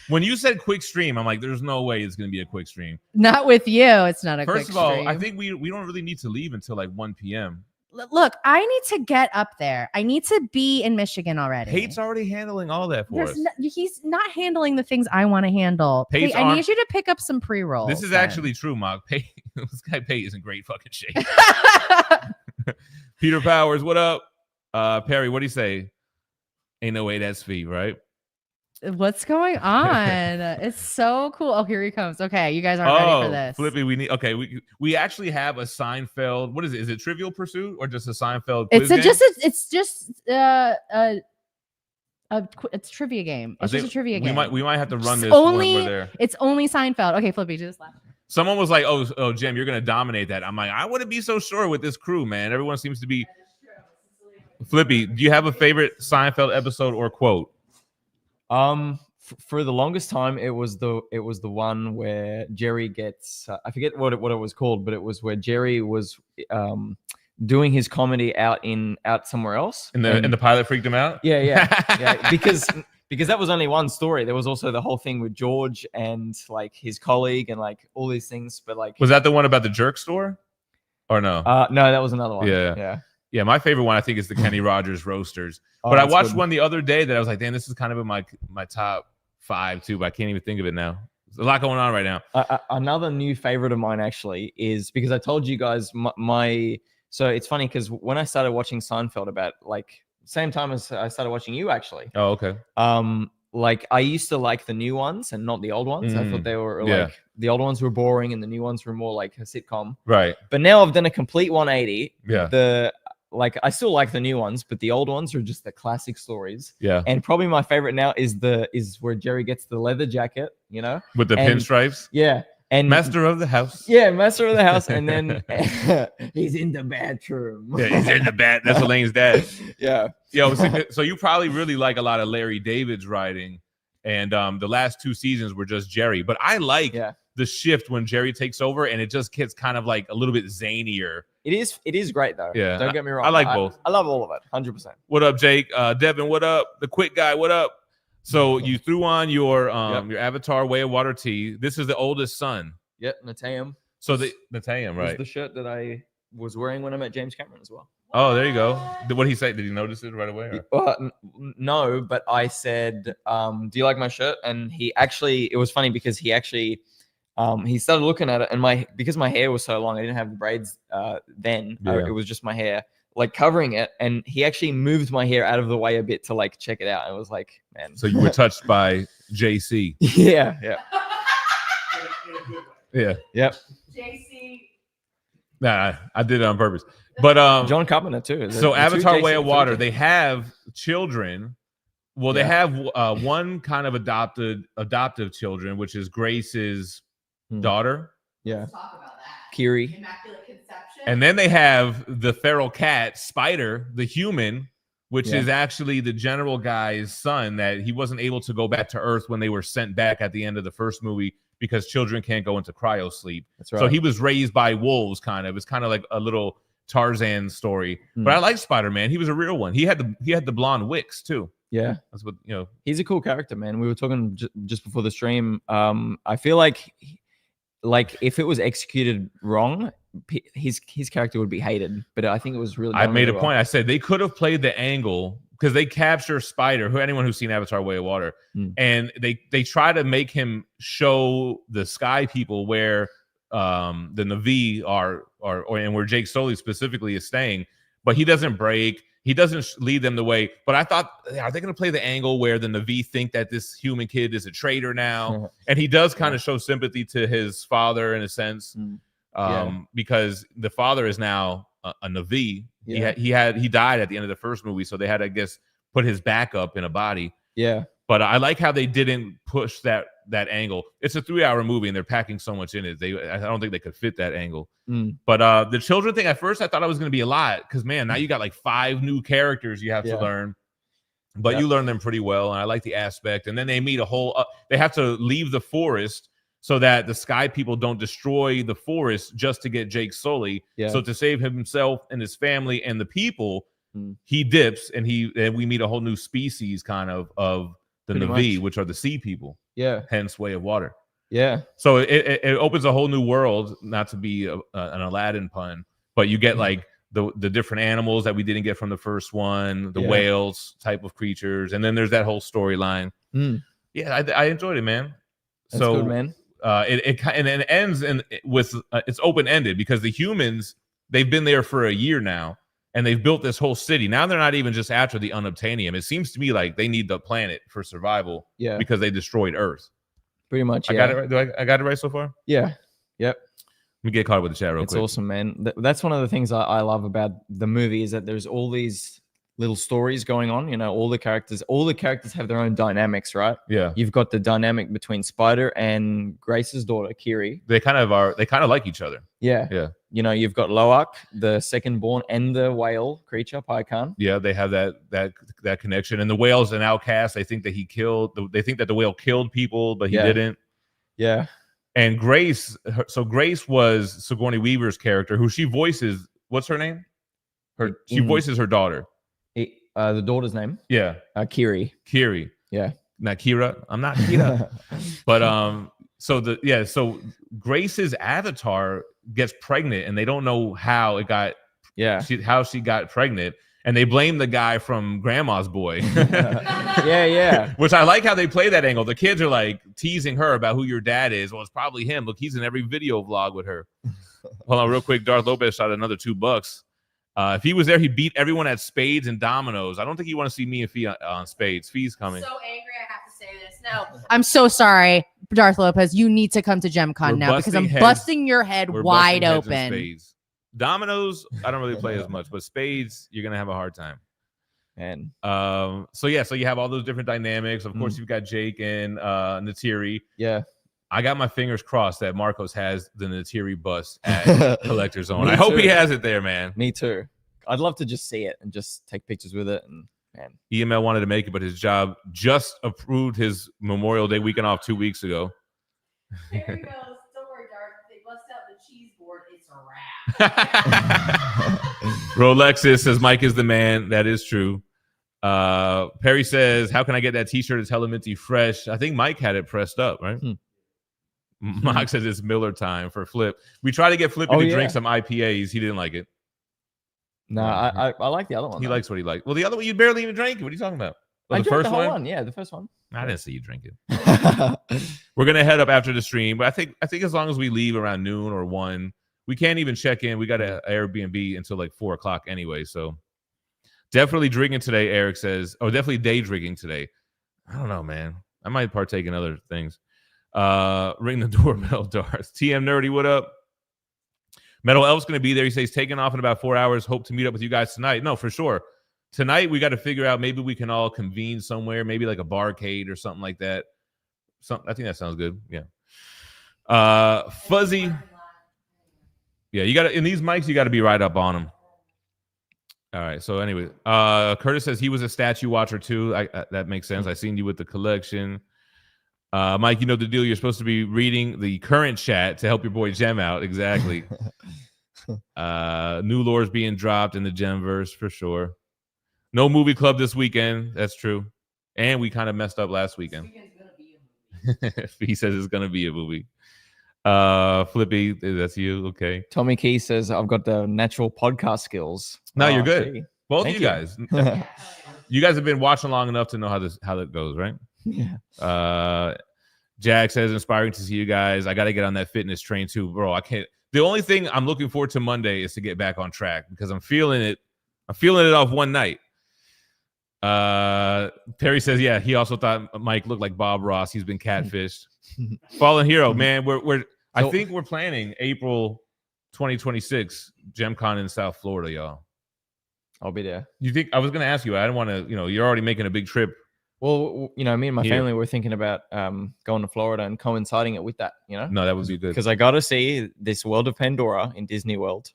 When you said quick stream, I'm like, there's no way it's going to be a quick stream. Not with you. It's not a First quick of all, stream. I think we don't really need to leave until like 1 p.m. Look, I need to get up there. I need to be in Michigan already. Pate's already handling all that for us. He's not handling the things I want to handle. Pate's Pate, I need you to pick up some pre-rolls. This is then. actually true, Mock. Pate, this guy Pate is in great fucking shape. Peter Powers, what up? Perry, what do you say? Ain't no way that's Phie, right? What's going on? It's so cool. Oh, here he comes. Okay, you guys aren't ready for this. Flippy, we actually have a Seinfeld. What is it? Is it Trivial Pursuit or just a Seinfeld? It's quiz game? it's a trivia game. I It's think just a trivia game. We might have to run It's this only- when we're there. It's only Seinfeld. Okay, Flippy, do this last. Someone was like, "Oh, Jim, you're gonna dominate that." I'm like, I wouldn't be so sure with this crew, man. Everyone seems to be. Flippy, do you have a favorite Seinfeld episode or quote? For the longest time, it was the one where Jerry gets I forget what it was called, but it was where Jerry was doing his comedy out somewhere else. And the pilot freaked him out. Yeah, because that was only one story. There was also the whole thing with George and like his colleague and like all these things. But like, Was that the one about the jerk store, or no? no, that was another one. Yeah. Yeah, my favorite one I think is the Kenny Rogers roasters. Oh, But I that's watched good. one the other day that I was like, damn, this is kind of in my top 5 too, but I can't even think of it now. There's a lot going on right now. Another new favorite of mine actually is because I told you guys my so it's funny because when I started watching Seinfeld about like same time as I started watching you actually. Oh, okay. Like I used to like the new ones and not the old ones. I thought they were Yeah. like the old ones were boring and the new ones were more like a sitcom. Right. But now I've done a complete 180. Yeah. like I still like the new ones, but the old ones are just the classic stories. Yeah. And probably my favorite now is where Jerry gets the leather jacket, you know, With the and- pinstripes. yeah, and Master of the house. yeah, master of the house, and then he's in the bathroom. Yeah, he's in the bat. That's Elaine's dad. Yeah, Yo, so you probably really like a lot of Larry David's writing, and the last 2 seasons were just Jerry. But I like the shift when Jerry takes over, and it just gets kind of like a little bit zanier. It is great though. Yeah, Don't get me wrong. I like both. I love all of it, 100%. What up, Jake? Devin, what up? The quick guy, what up? So you threw on your Avatar Way of Water tee. This is the oldest son. Yep, Natayam. So the Natayam, right? The shirt that I was wearing when I met James Cameron as well. Oh, there you go. What did he say? Did he notice it right away? Or? No, but I said, do you like my shirt? And it was funny because he started looking at it, and because my hair was so long, I didn't have the braids then. Yeah. It was just my hair like covering it, and he actually moved my hair out of the way a bit to like check it out. I was like, man. So you were touched by JC. Yeah. Yeah. Yep. JC. Nah, I did it on purpose. But John Carpenter too. So Avatar Way of Water, they have children. Well, they have one kind of adoptive children, which is Grace's daughter. Yeah. Talk about that. Kiri. Immaculate conception. And then they have the feral cat, Spider, the human, which is actually the general guy's son, that he wasn't able to go back to Earth when they were sent back at the end of the first movie because children can't go into cryo sleep. That's right. So he was raised by wolves, kind of. It's kind of like a little Tarzan story. But I like Spider-Man. He was a real one. He had the blonde wicks too. Yeah. That's what, He's a cool character, man. We were talking just before the stream. I feel like if it was executed wrong, his character would be hated. But I think it was really. I made a point. I said they could have played the angle because they capture Spider. Anyone who's seen Avatar: Way of Water, and they try to make him show the Sky People where the Na'vi are and where Jake Sully specifically is staying, but he doesn't break. He doesn't lead them the way. But I thought, are they going to play the angle where the Na'vi think that this human kid is a traitor now? And he does kind of show sympathy to his father in a sense, because the father is now a Na'vi. Yeah. He died at the end of the first movie, so they had to, I guess, put his back up in a body. Yeah. But I like how they didn't push that angle. It's a 3-hour movie, and they're packing so much in it. I don't think they could fit that angle. But the children thing, at first, I thought it was going to be a lot because, man, now you got like 5 new characters you have to learn. But you learn them pretty well, and I like the aspect. And then they meet they have to leave the forest so that the Sky People don't destroy the forest just to get Jake Sully. Yeah. So to save himself and his family and the people, he dips, and we meet a whole new species kind of the Pretty Na'vi, much. which are the sea people. Yeah. Hence Way of Water. Yeah. So it opens a whole new world, not to be an Aladdin pun, but you get like the different animals that we didn't get from the first one, the whales type of creatures, and then there's that whole storyline. Yeah, I enjoyed it, man. That's good, man. It ends with it's open ended because the humans, they've been there for a year now. And they've built this whole city. Now they're not even just after the unobtainium. It seems to me like they need the planet for survival. Yeah. Because they destroyed Earth. Pretty much. I got it right. I got it right so far? Yeah. Yep. Let me get caught up with the chat real It's quick. awesome, man. That's one of the things I love about the movie is that there's all these little stories going on. All the characters have their own dynamics, right? Yeah. You've got the dynamic between Spider and Grace's daughter, Kiri. They kind of like each other. Yeah. Yeah. You've got Loak, the second born, and the whale creature, Pycon. Yeah, they have that connection. And the whale's an outcast. They think that the whale killed people, but he didn't. Yeah. And Grace was Sigourney Weaver's character, who she voices. What's her name? She voices her daughter. The daughter's name? Yeah. Kiri. Kiri. Yeah. Not Kira. I'm not Kira. But so Grace's avatar gets pregnant, and they don't know how it got. Yeah. How she got pregnant, and they blame the guy from Grandma's Boy. Yeah. Which I like how they play that angle. The kids are like teasing her about who your dad is. Well, it's probably him. Look, he's in every video vlog with her. Hold on, real quick. Darth Lopez shot another $2. If he was there, he'd beat everyone at spades and dominoes. I don't think you want to see me and Phie on spades. Phie's coming. So angry, I have to say this. No, I'm so sorry, Darth Lopez. You need to come to GemCon now because I'm busting your head We're wide busting heads in open. spades. Dominoes, I don't really play as much, but spades, you're gonna have a hard time. And So you have all those different dynamics. Of course, you've got Jake and Natiri. yeah, I got my fingers crossed that Marcos has the Natiri bust at Collector Zone. Me I hope he too. has it there, man. me too. I'd love to just see it and just take pictures with it. And man, EML wanted to make it, but his job just approved his Memorial Day weekend off 2 weeks ago. There he goes. Don't worry, Dark. If they bust out the cheese board, it's a wrap. Rolexis says Mike is the man. That is true. Perry says, how can I get that t-shirt? It's hella minty fresh. I think Mike had it pressed up, right? Mark says it's Miller time for Flip. We tried to get Flippy to drink some IPAs. He didn't like it. no, I like the other one. He though. likes what he likes. Well, the other one, you barely even drank it. What are you talking about? Oh, I the drank first the whole one? Yeah, the first one. I didn't see you drink it. We're gonna head up after the stream, but I think as long as we leave around noon or 1, we can't even check in. We got an Airbnb until like 4 o'clock anyway. So definitely drinking today, Eric says. Oh, definitely day drinking today. I don't know, man. I might partake in other things. Ring the doorbell, Darth. TM Nerdy, what up? Metal Elf's gonna be there. He says taking off in about 4 hours. Hope to meet up with you guys tonight. No, for sure. Tonight we got to figure out, maybe we can all convene somewhere, maybe like a barcade or something like that. I think that sounds good. Yeah. Fuzzy. Yeah, you got to, in these mics, you got to be right up on them. All right. So anyway, Curtis says he was a statue watcher too. That makes sense. I seen you with the collection. Mike, you know the deal. You're supposed to be reading the current chat to help your boy Gem out. Exactly. New lores being dropped in the Gemverse for sure. No movie club this weekend. That's true. And we kind of messed up last weekend. He says it's going to be a movie. Flippy, that's you. Okay. Tommy Key says I've got the natural podcast skills. No, you're good. See? Both Thank of you guys. You guys have been watching long enough to know how that goes, right? Yeah. Jack says inspiring to see you guys. I got to get on that fitness train too, bro. I can't. The only thing I'm looking forward to Monday is to get back on track because I'm feeling it. I'm feeling it off one night. Perry says, yeah, he also thought Mike looked like Bob Ross. He's been catfished. Fallen Hero, man. I think we're planning April 2026 GemCon in South Florida, y'all. I'll be there. You think I was going to ask you? I don't want to. You're already making a big trip. Well, me and my family were thinking about going to Florida and coinciding it with that. No, that would be good because I got to see this World of Pandora in Disney World.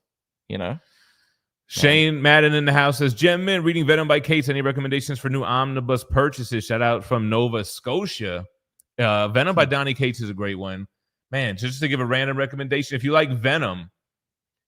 Shane Madden in the house says, Gem Mint, reading Venom by Case. Any recommendations for new omnibus purchases? Shout out from Nova Scotia. Venom by Donnie Cates is a great one. Man, just to give a random recommendation, if you like Venom,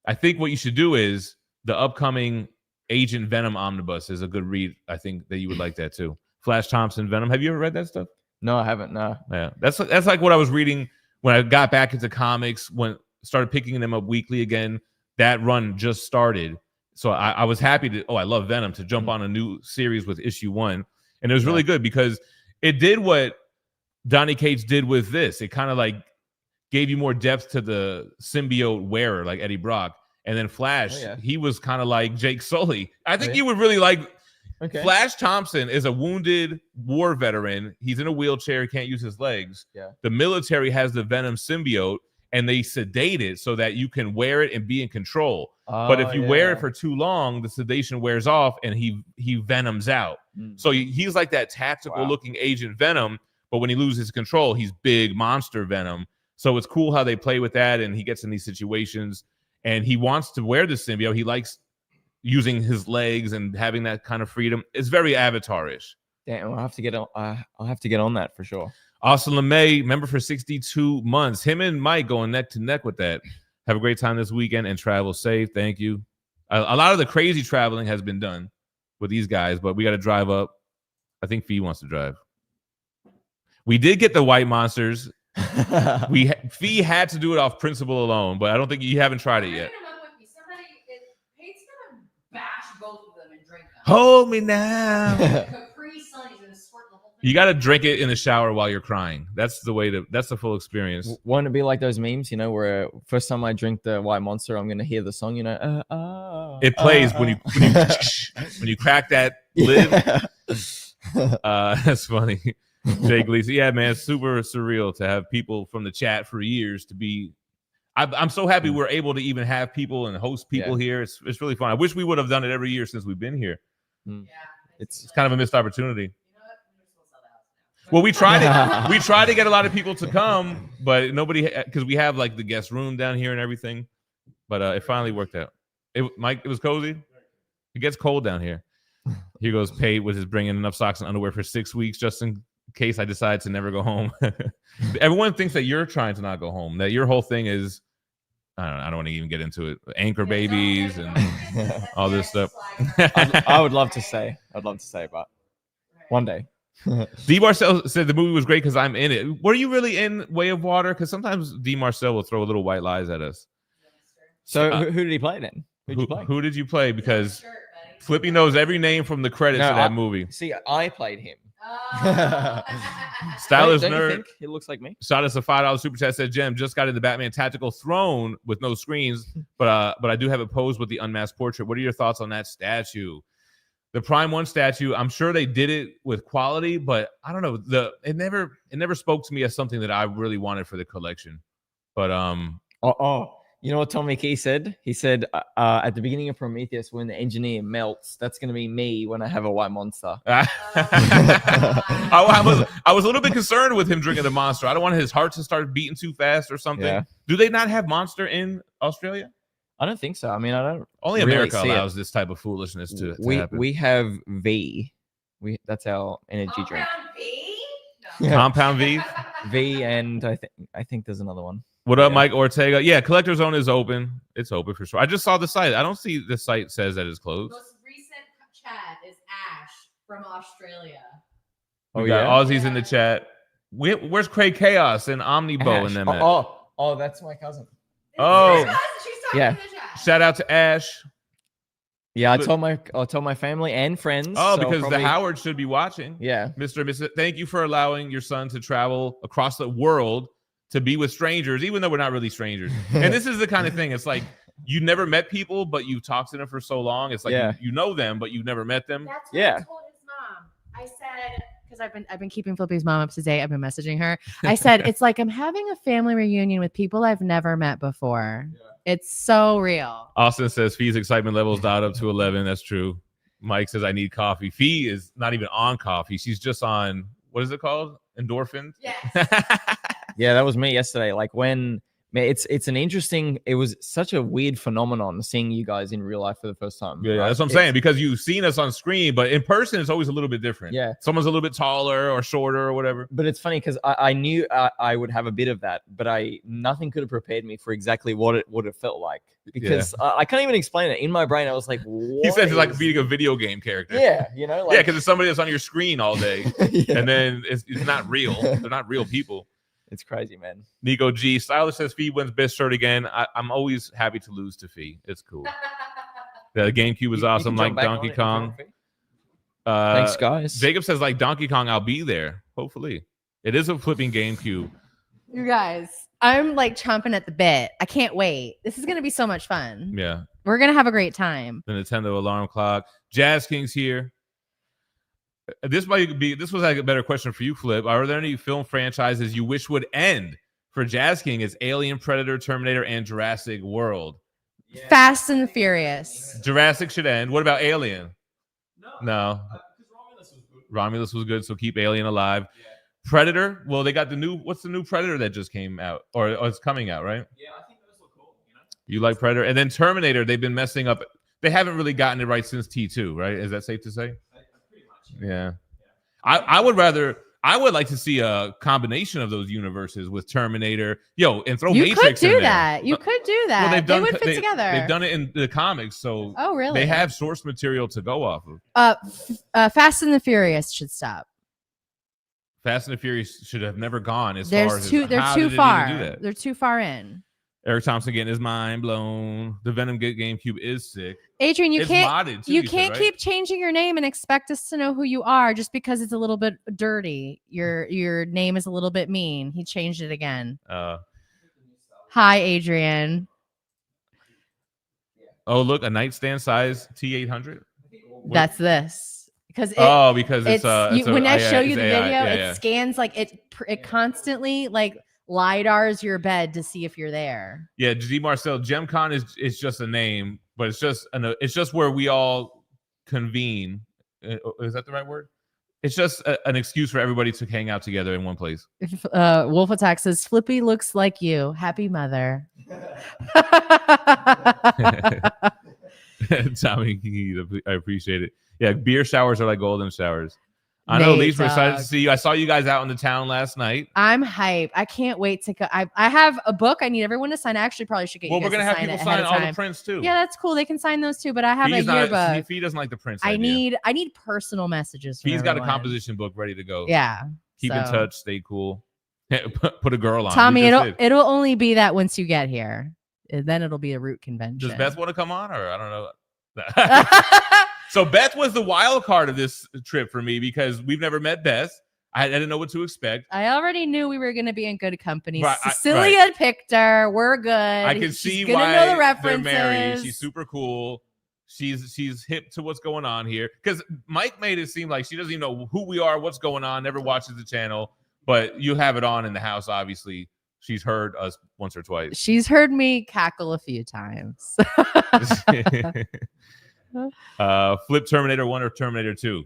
I think what you should do is the upcoming Agent Venom omnibus is a good read. I think that you would like that too. Flash Thompson Venom. Have you ever read that stuff? No, I haven't. No. Yeah, that's like what I was reading when I got back into comics. When started picking them up weekly again. That run just started. So I was happy to, I love Venom, to jump on a new series with issue 1. And it was really good because it did what Donnie Cates did with this. It kind of like gave you more depth to the symbiote wearer, like Eddie Brock. And then Flash, he was kind of like Jake Sully. I think you would really like Flash Thompson is a wounded war veteran. He's in a wheelchair, can't use his legs. Yeah. The military has the Venom symbiote, and they sedate it so that you can wear it and be in control. But if you wear it for too long, the sedation wears off and he venoms out. So he's like that tactical looking Agent Venom, but when he loses control, he's big monster Venom. So it's cool how they play with that, and he gets in these situations and he wants to wear the symbiote. He likes using his legs and having that kind of freedom. It's very Avatar-ish. Damn, I'll have to get on that for sure. Austin LeMay, member for 62 months. Him and Mike going neck to neck with that. Have a great time this weekend and travel safe. Thank you. A lot of the crazy traveling has been done with these guys, but we got to drive up. I think Phie wants to drive. We did get the white monsters. Phie had to do it off principle alone, but I don't think you haven't tried it yet. Pate's gonna bash both of them and drink them. Hold me now. Capri Sun is gonna squirt the whole thing. You got to drink it in the shower while you're crying. That's the full experience. Won't it be like those memes, where first time I drink the White Monster, I'm gonna hear the song, it plays when you crack that lid. That's funny. Jake Lee. Yeah, man, super surreal to have people from the chat for years to be. I'm so happy we're able to even have people and host people here. It's really fun. I wish we would have done it every year since we've been here. It's kind of a missed opportunity. Well, we tried to get a lot of people to come, but nobody, because we have like the guest room down here and everything. But it finally worked out. Mike, it was cozy. It gets cold down here. Here goes Pate with his bringing enough socks and underwear for 6 weeks just in case I decide to never go home. Everyone thinks that you're trying to not go home. That your whole thing is, I don't want to even get into it. Anchor babies and all this stuff. I would love to say, but one day. D. Marcel said the movie was great because I'm in it. Were you really in Way of Water? Because sometimes D. Marcel will throw little white lies at us. So who did he play then? Who did you play? Because Flippy knows every name from the credits of that movie. See, I played him. Stylish Don't you nerd. think he looks like me. Shot us a $5 super chat. Said Gem just got into Batman Tactical Throne with no screens, but I do have a pose with the unmasked portrait. What are your thoughts on that statue? The Prime 1 statue, I'm sure they did it with quality, but I don't know. It never spoke to me as something that I really wanted for the collection. But you know what Tom McKee said? He said at the beginning of Prometheus, when the engineer melts, that's going to be me when I have a white monster. I was a little bit concerned with him drinking the monster. I don't want his heart to start beating too fast or something. Yeah. Do they not have monster in Australia? I don't think so. I mean, I don't. Only really America allows this type of foolishness to happen. We have V. That's our energy drink. Compound V. V, and I think there's another one. What up, Mike Ortega? Yeah, Collector Zone is open. It's open for sure. I just saw the site. I don't see the site says that it's closed. Most recent chat is Ash from Australia. We got Aussies in the chat. Where's Craig Chaos and Omnibo in them? Oh, that's my cousin. Oh, yeah. Shout out to Ash. Yeah, I told my family and friends. Oh, so because the Howard should be watching. Yeah, Mr. Thank you for allowing your son to travel across the world to be with strangers, even though we're not really strangers. And this is the kind of thing. It's like you never met people, but you talked to them for so long. It's like you know them, but you've never met them. That's what I told his mom. I said, because I've been keeping Flippy's mom up to date. I've been messaging her. I said, it's like I'm having a family reunion with people I've never met before. Yeah. It's so real. Austin says Phie's excitement levels dialed up to 11. That's true. Mike says I need coffee. Phie is not even on coffee. She's just on, what is it called? Endorphins? Yes. Yeah, that was me yesterday. Like when it's an interesting, it was such a weird phenomenon seeing you guys in real life for the first time. Yeah, right? That's what I'm saying, because you've seen us on screen, but in person it's always a little bit different. Yeah, someone's a little bit taller or shorter or whatever. But it's funny because I knew I would have a bit of that, but nothing could have prepared me for exactly what it felt like, because I can't even explain it. In my brain, I was like, what he says it's like being a video game character. Yeah, you know, like, yeah, because it's somebody that's on your screen all day, and then it's not real. They're not real people. It's crazy, man. Nico G. Stylish says Phie wins best shirt again. I'm always happy to lose to Phie. It's cool. The GameCube was awesome, like Donkey Kong. Thanks, guys. Jacob says, like Donkey Kong, I'll be there. Hopefully. It is a flipping GameCube. You guys, I'm like chomping at the bit. I can't wait. This is going to be so much fun. Yeah. We're going to have a great time. The Nintendo alarm clock. Jazz King's here. This was like a better question for you, Flip. Are there any film franchises you wish would end? For Jazz King, it's Alien, Predator, Terminator, and Jurassic World. Yeah. Fast and the Furious. Jurassic should end. What about Alien? No. Romulus was good, so keep Alien alive. Yeah. Predator, well, they got what's the new Predator that just came out? Or it's coming out, right? Yeah, I think those look cool. You like Predator? And then Terminator, they've been messing up. They haven't really gotten it right since T2, right? Is that safe to say? Yeah. I would like to see a combination of those universes with Terminator, and throw Matrix in there. You could do that. Well, they would fit together. They've done it in the comics, so really? They have source material to go off of. Fast and the Furious should stop. Fast and the Furious should have never gone they're too far. They're too far in. Eric Thompson getting his mind blown. The Venom GameCube is sick. Adrian, you can't modded too, you can't keep changing your name and expect us to know who you are just because it's a little bit dirty. Your name is a little bit mean. He changed it again. Hi, Adrian. Oh, look, a nightstand size T800. That's this. Because it's when I show you the AI, video, it scans like it constantly like lidars your bed to see if you're there. Yeah, G Marcel, GemCon is just a name, but it's just where we all convene. Is that the right word? It's just an excuse for everybody to hang out together in one place. Wolf Attack says Flippy looks like you. Happy mother. Tommy, I appreciate it. Yeah, beer showers are like golden showers. I know, Lise, we're excited to see you. I saw you guys out in the town last night. I'm hyped. I can't wait to go. I have a book. I need everyone to sign. I actually probably should get you guys Well, we're going to have sign people it ahead sign of all time. the prints too. Yeah, that's cool. They can sign those too, but I have a yearbook. Phie doesn't like the prints. I need personal messages from Phie's got a everyone. composition book ready to go. Yeah. Keep in touch. Stay cool. Put a girl on. Tommy, it'll only be that once you get here. Then it'll be a root convention. Does Beth want to come on, or I don't know? So Beth was the wild card of this trip for me because we've never met Beth. I didn't know what to expect. I already knew we were going to be in good company. Right, Cecilia picked her. We're good. I can see gonna why know the references. they're married. She's super cool. She's hip to what's going on here. Because Mike made it seem like she doesn't even know who we are, what's going on, never watches the channel. But you have it on in the house, obviously. She's heard us once or twice. She's heard me cackle a few times. Flip Terminator 1 or Terminator 2?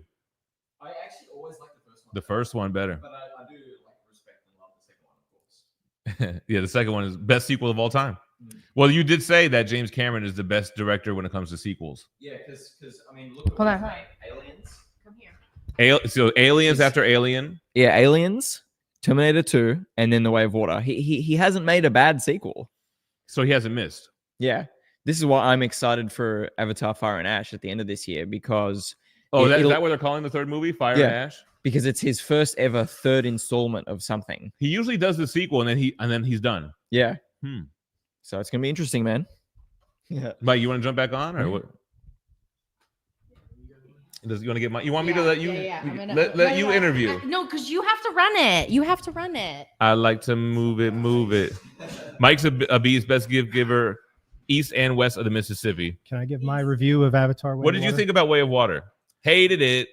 I actually always like the first one. The first one better. But I do like respect and love the second one, of course. Yeah, the second one is best sequel of all time. Well, you did say that James Cameron is the best director when it comes to sequels. Yeah, because I mean, look at Hold on. Aliens. Come here. So Aliens after Alien. Yeah, Aliens, Terminator 2, and then The Way of Water. He hasn't made a bad sequel. So he hasn't missed. Yeah. This is why I'm excited for Avatar Fire and Ash at the end of this year because is that what they're calling the third movie, Fire and Ash? Because it's his first ever third installment of something. He usually does the sequel and then he's done. Yeah. So it's gonna be interesting, man. Yeah. Mike, you want to jump back on or what? Does you want to get my? You want me to let you let you interview? No, because you have to run it. You have to run it. I like to move it. Mike's a beast, best giver, east and west of the Mississippi. Can I give my review of Avatar? What did you think about Way of Water? Hated it.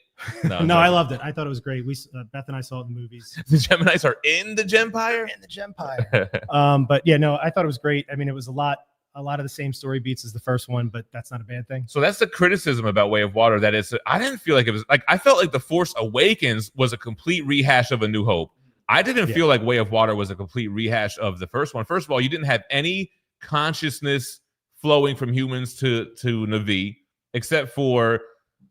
No, I loved it. I thought it was great. Beth and I saw it in the movies. The Geminis are in the Gempire? In the Gempire. But yeah, no, I thought it was great. I mean, it was a lot of the same story beats as the first one, but that's not a bad thing. So that's the criticism about Way of Water. That is, I didn't feel like it was like, I felt like The Force Awakens was a complete rehash of A New Hope. I didn't feel like Way of Water was a complete rehash of the first one. First of all, you didn't have any consciousness flowing from humans to Na'vi, except for,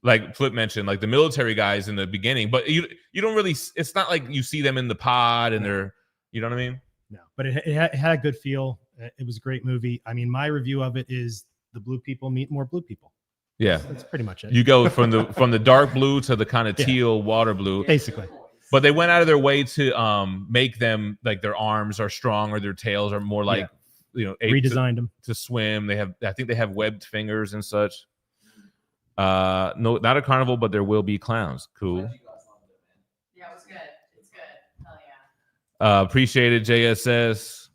like Flip mentioned, like the military guys in the beginning. But you don't really, it's not like you see them in the pod and they're, you know what I mean? No, but it had a good feel. It was a great movie. I mean, my review of it is the blue people meet more blue people. Yeah, that's pretty much it. You go from the dark blue to the kind of teal water blue, basically. But they went out of their way to make them like their arms are strong or their tails are more like redesigned them to swim. I think they have webbed fingers and such. No, not a carnival, but there will be clowns. Cool. Yeah, it was good. It's good. Hell yeah. Appreciated JSS.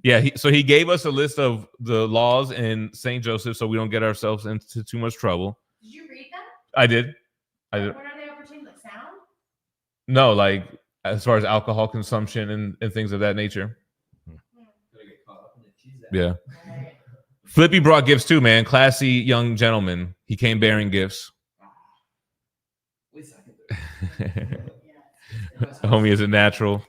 Yeah, so he gave us a list of the laws in St. Joseph so we don't get ourselves into too much trouble. Did you read them? I did. What are they opportune? Like sound? No, like as far as alcohol consumption and things of that nature. Yeah. Flippy brought gifts too, man. Classy young gentleman. He came bearing gifts. Homie is a natural.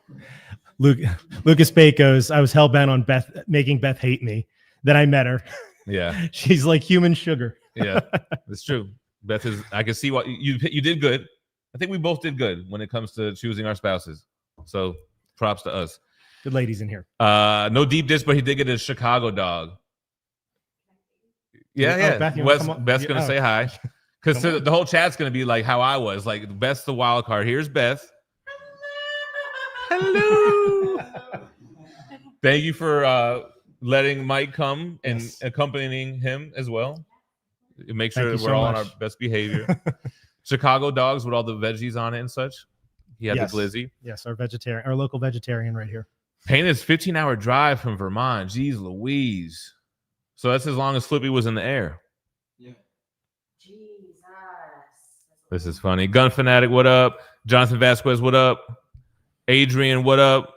Lucas Bate goes, I was hell-bent on making Beth hate me. Then I met her. Yeah. She's like human sugar. Yeah, it's true. Beth is, I can see what you did good. I think we both did good when it comes to choosing our spouses. So props to us. Good ladies in here. No deep dish, but he did get a Chicago dog. Yeah. Beth's gonna say hi. Because the whole chat's gonna be like how I was. Like Beth's the wild card. Here's Beth. Hello. Thank you for letting Mike come and accompanying him as well. Make sure we're all on our best behavior. Chicago dogs with all the veggies on it and such. He had the glizzy. Yes, our local vegetarian right here. Payne is 15-hour drive from Vermont. Jeez Louise. So that's as long as Flippy was in the air. Yeah. Jesus. This is funny. Gun Fanatic, what up? Jonathan Vasquez, what up? Adrian, what up?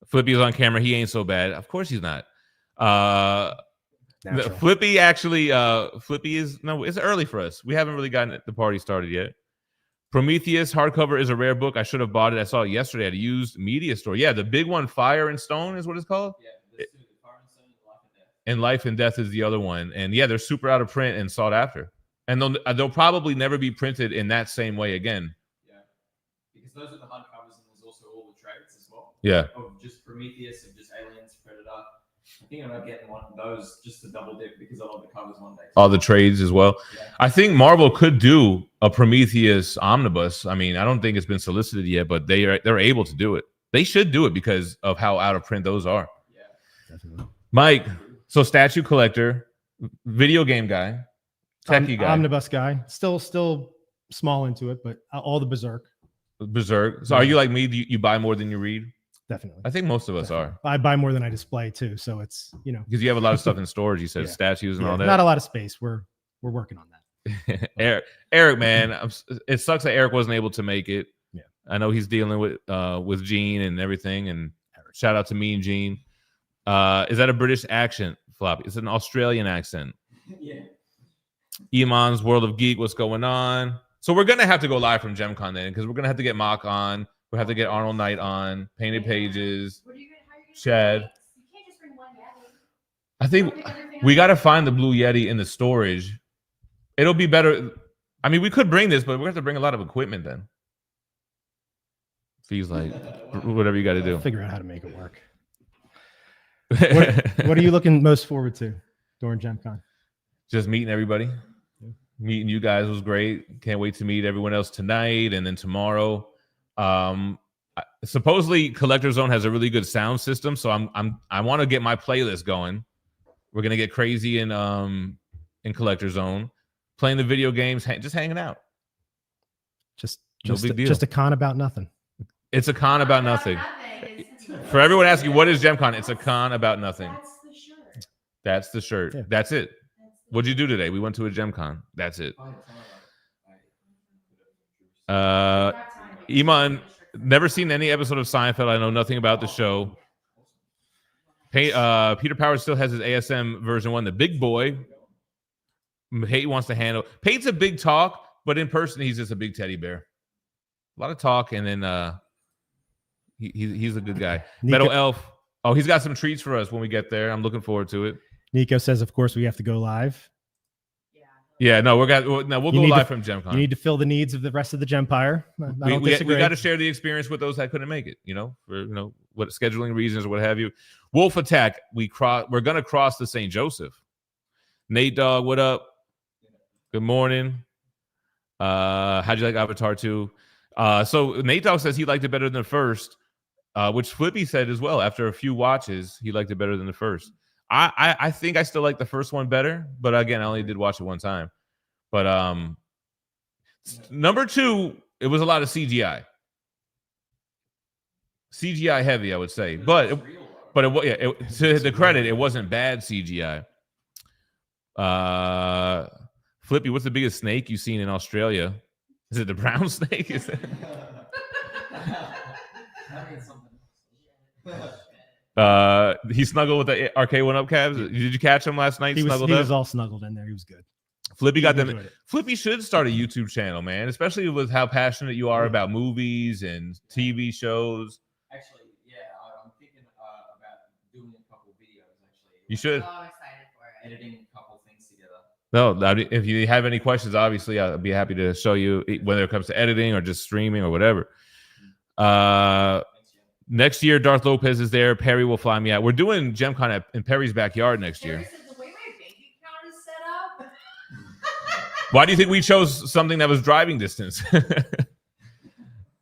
Flippy's on camera. He ain't so bad. Of course he's not. Natural. Flippy actually, Flippy is no. It's early for us. We haven't really gotten the party started yet. Prometheus hardcover is a rare book. I should have bought it. I saw it yesterday at a used media store. Yeah, the big one, Fire and Stone, is what it's called. Yeah, Fire and Stone, Life and Death. And Life and Death is the other one. And yeah, they're super out of print and sought after. And they'll probably never be printed in that same way again. Yeah, because those are the hardcovers, and there's also all the trades as well. Yeah. Of just Prometheus, of just Aliens, Predator. I think I'm not getting one of those just to double dip because I love the covers one day. All the trades as well. Yeah. I think Marvel could do a Prometheus omnibus. I mean, I don't think it's been solicited yet, but they're able to do it. They should do it because of how out of print those are. Yeah, Definitely. Mike, so statue collector, video game guy, techie guy, Omnibus guy. Still small into it, but all the Berserk. Berserk. So are you like me? Do you buy more than you read? Definitely. I think most of us are. I buy more than I display too, so it's because you have a lot of stuff in storage. You said Yeah. statues and yeah, all that. not a lot of space. We're working on that. Eric, man, it sucks that Eric wasn't able to make it. Yeah. I know he's dealing with Gene and everything. And shout out to me and Gene. Is that a British accent, Floppy? It's an Australian accent. yeah. Iman's World of Geek, what's going on? So we're gonna have to go live from GemCon then, because we're gonna have to get Mock on. We'll have to get Arnold Knight on, Painted Pages, Chad. You can't just bring one Yeti. I think we got to find the Blue Yeti in the storage. It'll be better. I mean, we could bring this, but we have to bring a lot of equipment then. Feels like whatever you got to do. Figure out how to make it work. What are you looking most forward to during GemCon? Just meeting everybody. Meeting you guys was great. Can't wait to meet everyone else tonight and then tomorrow. Supposedly Collector Zone has a really good sound system, so I want to get my playlist going. We're gonna get crazy in Collector Zone, playing the video games, just hanging out. Just big deal. just a con about nothing. It's a con about nothing. For everyone asking, what is GemCon? It's a con about nothing. That's the shirt. That's the shirt. Yeah. That's it. What'd you do today? We went to a GemCon. That's it. Iman, never seen any episode of Seinfeld. I know nothing about the show. Peter Powers still has his ASM version 1, the big boy. Pate wants to handle. Pate's a big talk, but in person, he's just a big teddy bear. A lot of talk, and then he's a good guy. Metal Elf. Oh, he's got some treats for us when we get there. I'm looking forward to it. Nico says, of course, we have to go live. Yeah, no, we'll go live from GemCon. You need to fill the needs of the rest of the Gempire. I don't we disagree. got to share the experience with those that couldn't make it, for what scheduling reasons or what have you. Wolf Attack, we're gonna cross the St. Joseph. Nate Dogg, what up? Good morning. How'd you like Avatar 2? So Nate Dogg says he liked it better than the first, which Flippy said as well. After a few watches, he liked it better than the first. I think I still like the first one better, but again, I only did watch it one time. But number 2, it was a lot of CGI heavy, I would say. But to the credit, it wasn't bad CGI. Flippy, what's the biggest snake you've seen in Australia? Is it the brown snake? Is it? He snuggled with the Arcade 1-Up Cavs. Did you catch him last night? He was all snuggled in there. He was good. Flippy got them. Flippy should start a YouTube channel, man, especially with how passionate you are about movies and TV shows. Actually, yeah, I'm thinking about doing a couple videos. Actually, You should. Oh, I'm excited for it. editing a couple things together. No, if you have any questions, obviously, I'll be happy to show you whether it comes to editing or just streaming or whatever. Next year, Darth Lopez is there. Perry will fly me out. We're doing GemCon in Perry's backyard next year. The way my bank account is set up. Why do you think we chose something that was driving distance?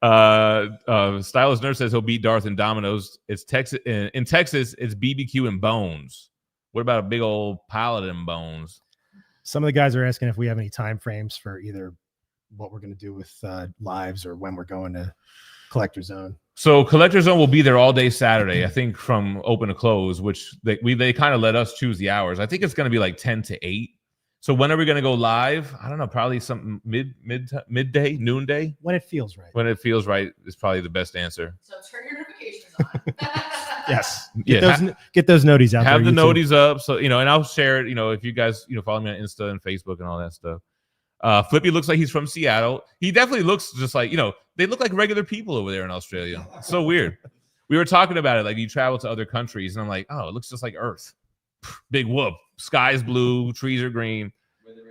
Stylist Nurse says he'll beat Darth in dominoes. It's Texas. In Texas, it's BBQ and bones. What about a big old pallet and bones? Some of the guys are asking if we have any time frames for either what we're going to do with lives or when we're going to Collector Zone. So Collector Zone will be there all day Saturday, I think, from open to close, which they kind of let us choose the hours. I think it's going to be like 10 to 8. So when are we going to go live? I don't know, probably something midday, noonday. When it feels right. When it feels right is probably the best answer. So turn your notifications on. Yes. Yeah, Get those noties out have there. the YouTube. noties up, so and I'll share it. If you guys follow me on Insta and Facebook and all that stuff. Flippy looks like he's from Seattle. He definitely looks just like they look like regular people over there in Australia. It's so weird. We were talking about it, like you travel to other countries, and I'm like, oh, it looks just like Earth. Big whoop. Sky's blue, trees are green. We're the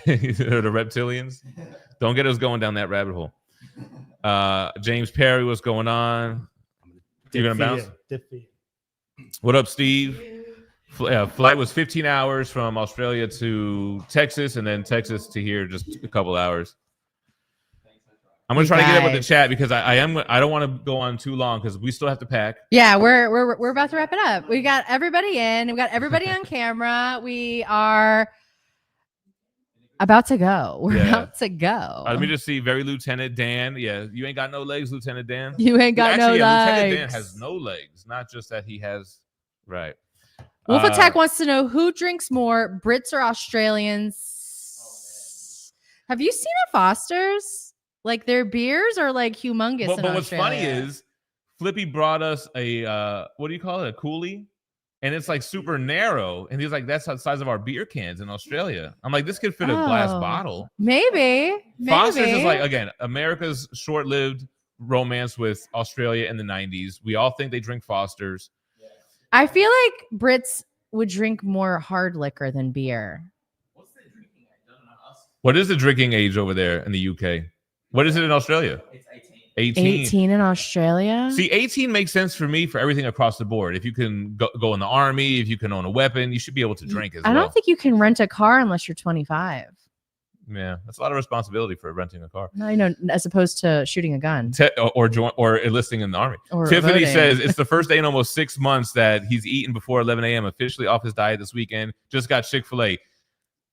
reptilians. The reptilians. Don't get us going down that rabbit hole. James Perry, what's going on? You're gonna bounce? What up, Steve? Flight was 15 hours from Australia to Texas, and then Texas to here, just a couple hours. I'm gonna try to get up with the chat because I don't want to go on too long because we still have to pack. Yeah, we're about to wrap it up. We got everybody in. We got everybody on camera. We are about to go. We're about to go. Let me just see. Very Lieutenant Dan. Yeah, you ain't got no legs, Lieutenant Dan. You ain't got no legs. Lieutenant Dan has no legs, not just that he has. Right. Wolf Attack wants to know who drinks more, Brits or Australians. Have you seen a Foster's? Like their beers are like humongous. But what's funny is Flippy brought us a what do you call it? A coolie, and it's like super narrow. And he's like, "That's the size of our beer cans in Australia." I'm like, "This could fit a glass bottle." Maybe. Foster's is like again America's short-lived romance with Australia in the '90s. We all think they drink Foster's. I feel like Brits would drink more hard liquor than beer. What's the drinking age? I don't know. What is the drinking age over there in the UK? What is it in Australia? It's 18. 18 in Australia? See, 18 makes sense for me for everything across the board. If you can go in the army, if you can own a weapon, you should be able to drink as well. I don't think you can rent a car unless you're 25. Yeah, that's a lot of responsibility for renting a car. I know, as opposed to shooting a gun. Or enlisting in the army. Or Tiffany voting. says it's the first day in almost 6 months that he's eaten before 11 a.m. Officially off his diet this weekend. Just got Chick-fil-A.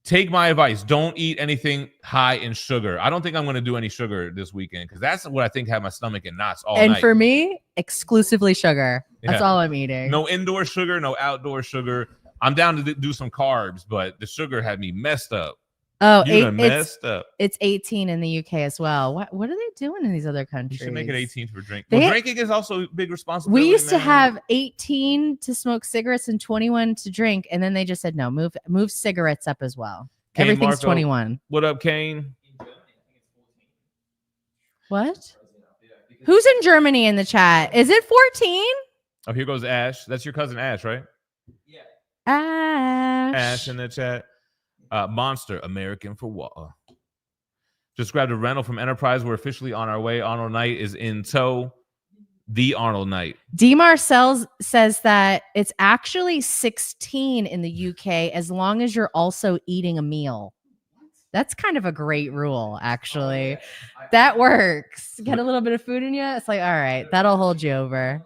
Take my advice. Don't eat anything high in sugar. I don't think I'm going to do any sugar this weekend because that's what I think had my stomach in knots all night. And for me, exclusively sugar. That's all I'm eating. No indoor sugar, no outdoor sugar. I'm down to do some carbs, but the sugar had me messed up. Oh, messed up. It's 18 in the UK as well. What are they doing in these other countries? You should make it 18 for drinking. Well, drinking is also a big responsibility. We used to have 18 to smoke cigarettes and 21 to drink, and then they just said no, move cigarettes up as well. Kane Everything's Marco, 21. What up, Kane? What? Who's in Germany in the chat? Is it 14? Oh, here goes Ash. That's your cousin Ash, right? Yeah. Ash in the chat. Monster, American for water. Just grabbed a rental from Enterprise. We're officially on our way. Arnold Knight is in tow. The Arnold Knight. D. Marcel says that it's actually 16 in the UK as long as you're also eating a meal. That's kind of a great rule, actually. That works. Get a little bit of food in you. It's like, all right, that'll hold you over.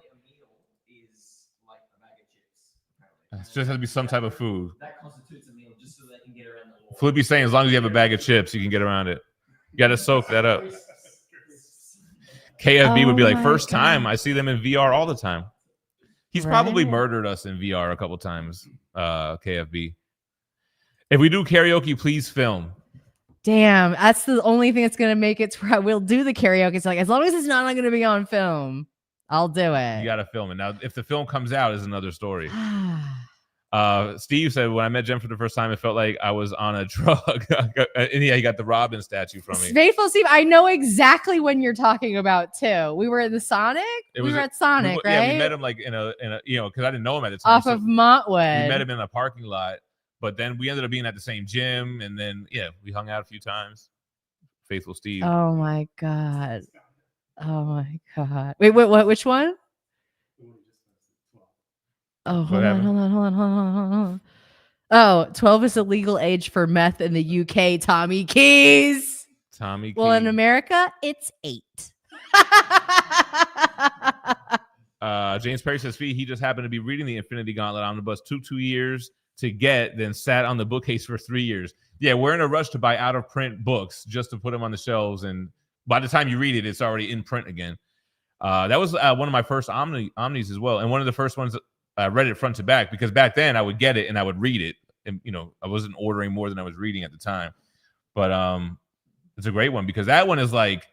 It just has to be some type of food. That constitutes a meal just so they can get around the wall. Flippy's saying as long as you have a bag of chips, you can get around it. You got to soak that up. KFB would be like, first time. I see them in VR all the time. He's probably murdered us in VR a couple times, KFB. If we do karaoke, please film. Damn, that's the only thing that's going to make it to where we'll do the karaoke. It's like, as long as it's not going to be on film, I'll do it. You got to film it. Now, if the film comes out, is another story. Steve said, when I met Jem for the first time, it felt like I was on a drug. And yeah, he got the Robin statue from me. Faithful Steve, I know exactly when you're talking about too. We were at the Sonic. We were at Sonic, right? Yeah, we met him like in a because I didn't know him at the time. Off of Montwood. We met him in a parking lot, but then we ended up being at the same gym, and then we hung out a few times. Faithful Steve. Oh my god. Oh my god. Wait, what? Which one? Oh, hold on. Oh, 12 is the legal age for meth in the UK, Tommy Keys. Well, in America, it's 8. James Perry says, Phie, he just happened to be reading the Infinity Gauntlet Omnibus 2 years to get, then sat on the bookcase for 3 years. Yeah, we're in a rush to buy out-of-print books just to put them on the shelves, and by the time you read it, it's already in print again. That was one of my first Omnis as well, and one of the first ones I read it front to back, because back then I would get it and I would read it, and I wasn't ordering more than I was reading at the time. But it's a great one because that one is like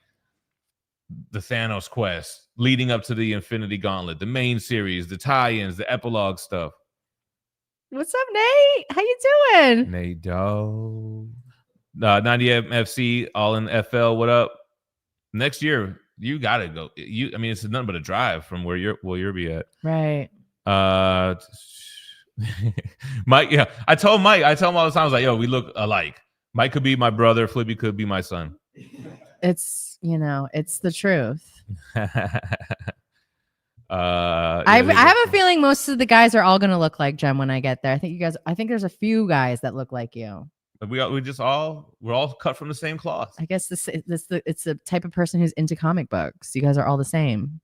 the Thanos quest. leading up to the Infinity Gauntlet, the main series, the tie-ins, the epilogue stuff. What's up, Nate? How you doing? Nate Dog. 90 FC, all in FL. What up? Next year, you gotta go. I mean, it's nothing but a drive from where you'll be at. Right. Mike, yeah. I tell him all the time, I was like, yo, we look alike. Mike could be my brother, Flippy could be my son. It's it's the truth. I I have a feeling most of the guys are all gonna look like Gem when I get there. I think there's a few guys that look like you. we're all cut from the same cloth. I guess it's the type of person who's into comic books. You guys are all the same.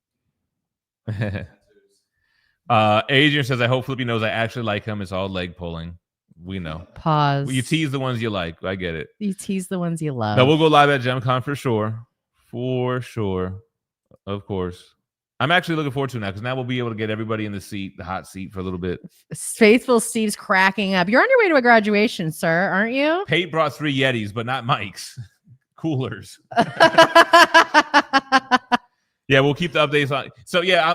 Adrian says, I hope Flippy knows I actually like him. It's all leg pulling. We know. Pause. You tease the ones you like. I get it. You tease the ones you love. No, we'll go live at GemCon for sure. For sure. Of course. I'm actually looking forward to it now because now we'll be able to get everybody in the hot seat for a little bit. Faithful Steve's cracking up. You're on your way to a graduation, sir, aren't you? Pate brought 3 Yetis, but not Mike's. Coolers. Yeah, we'll keep the updates on. So yeah,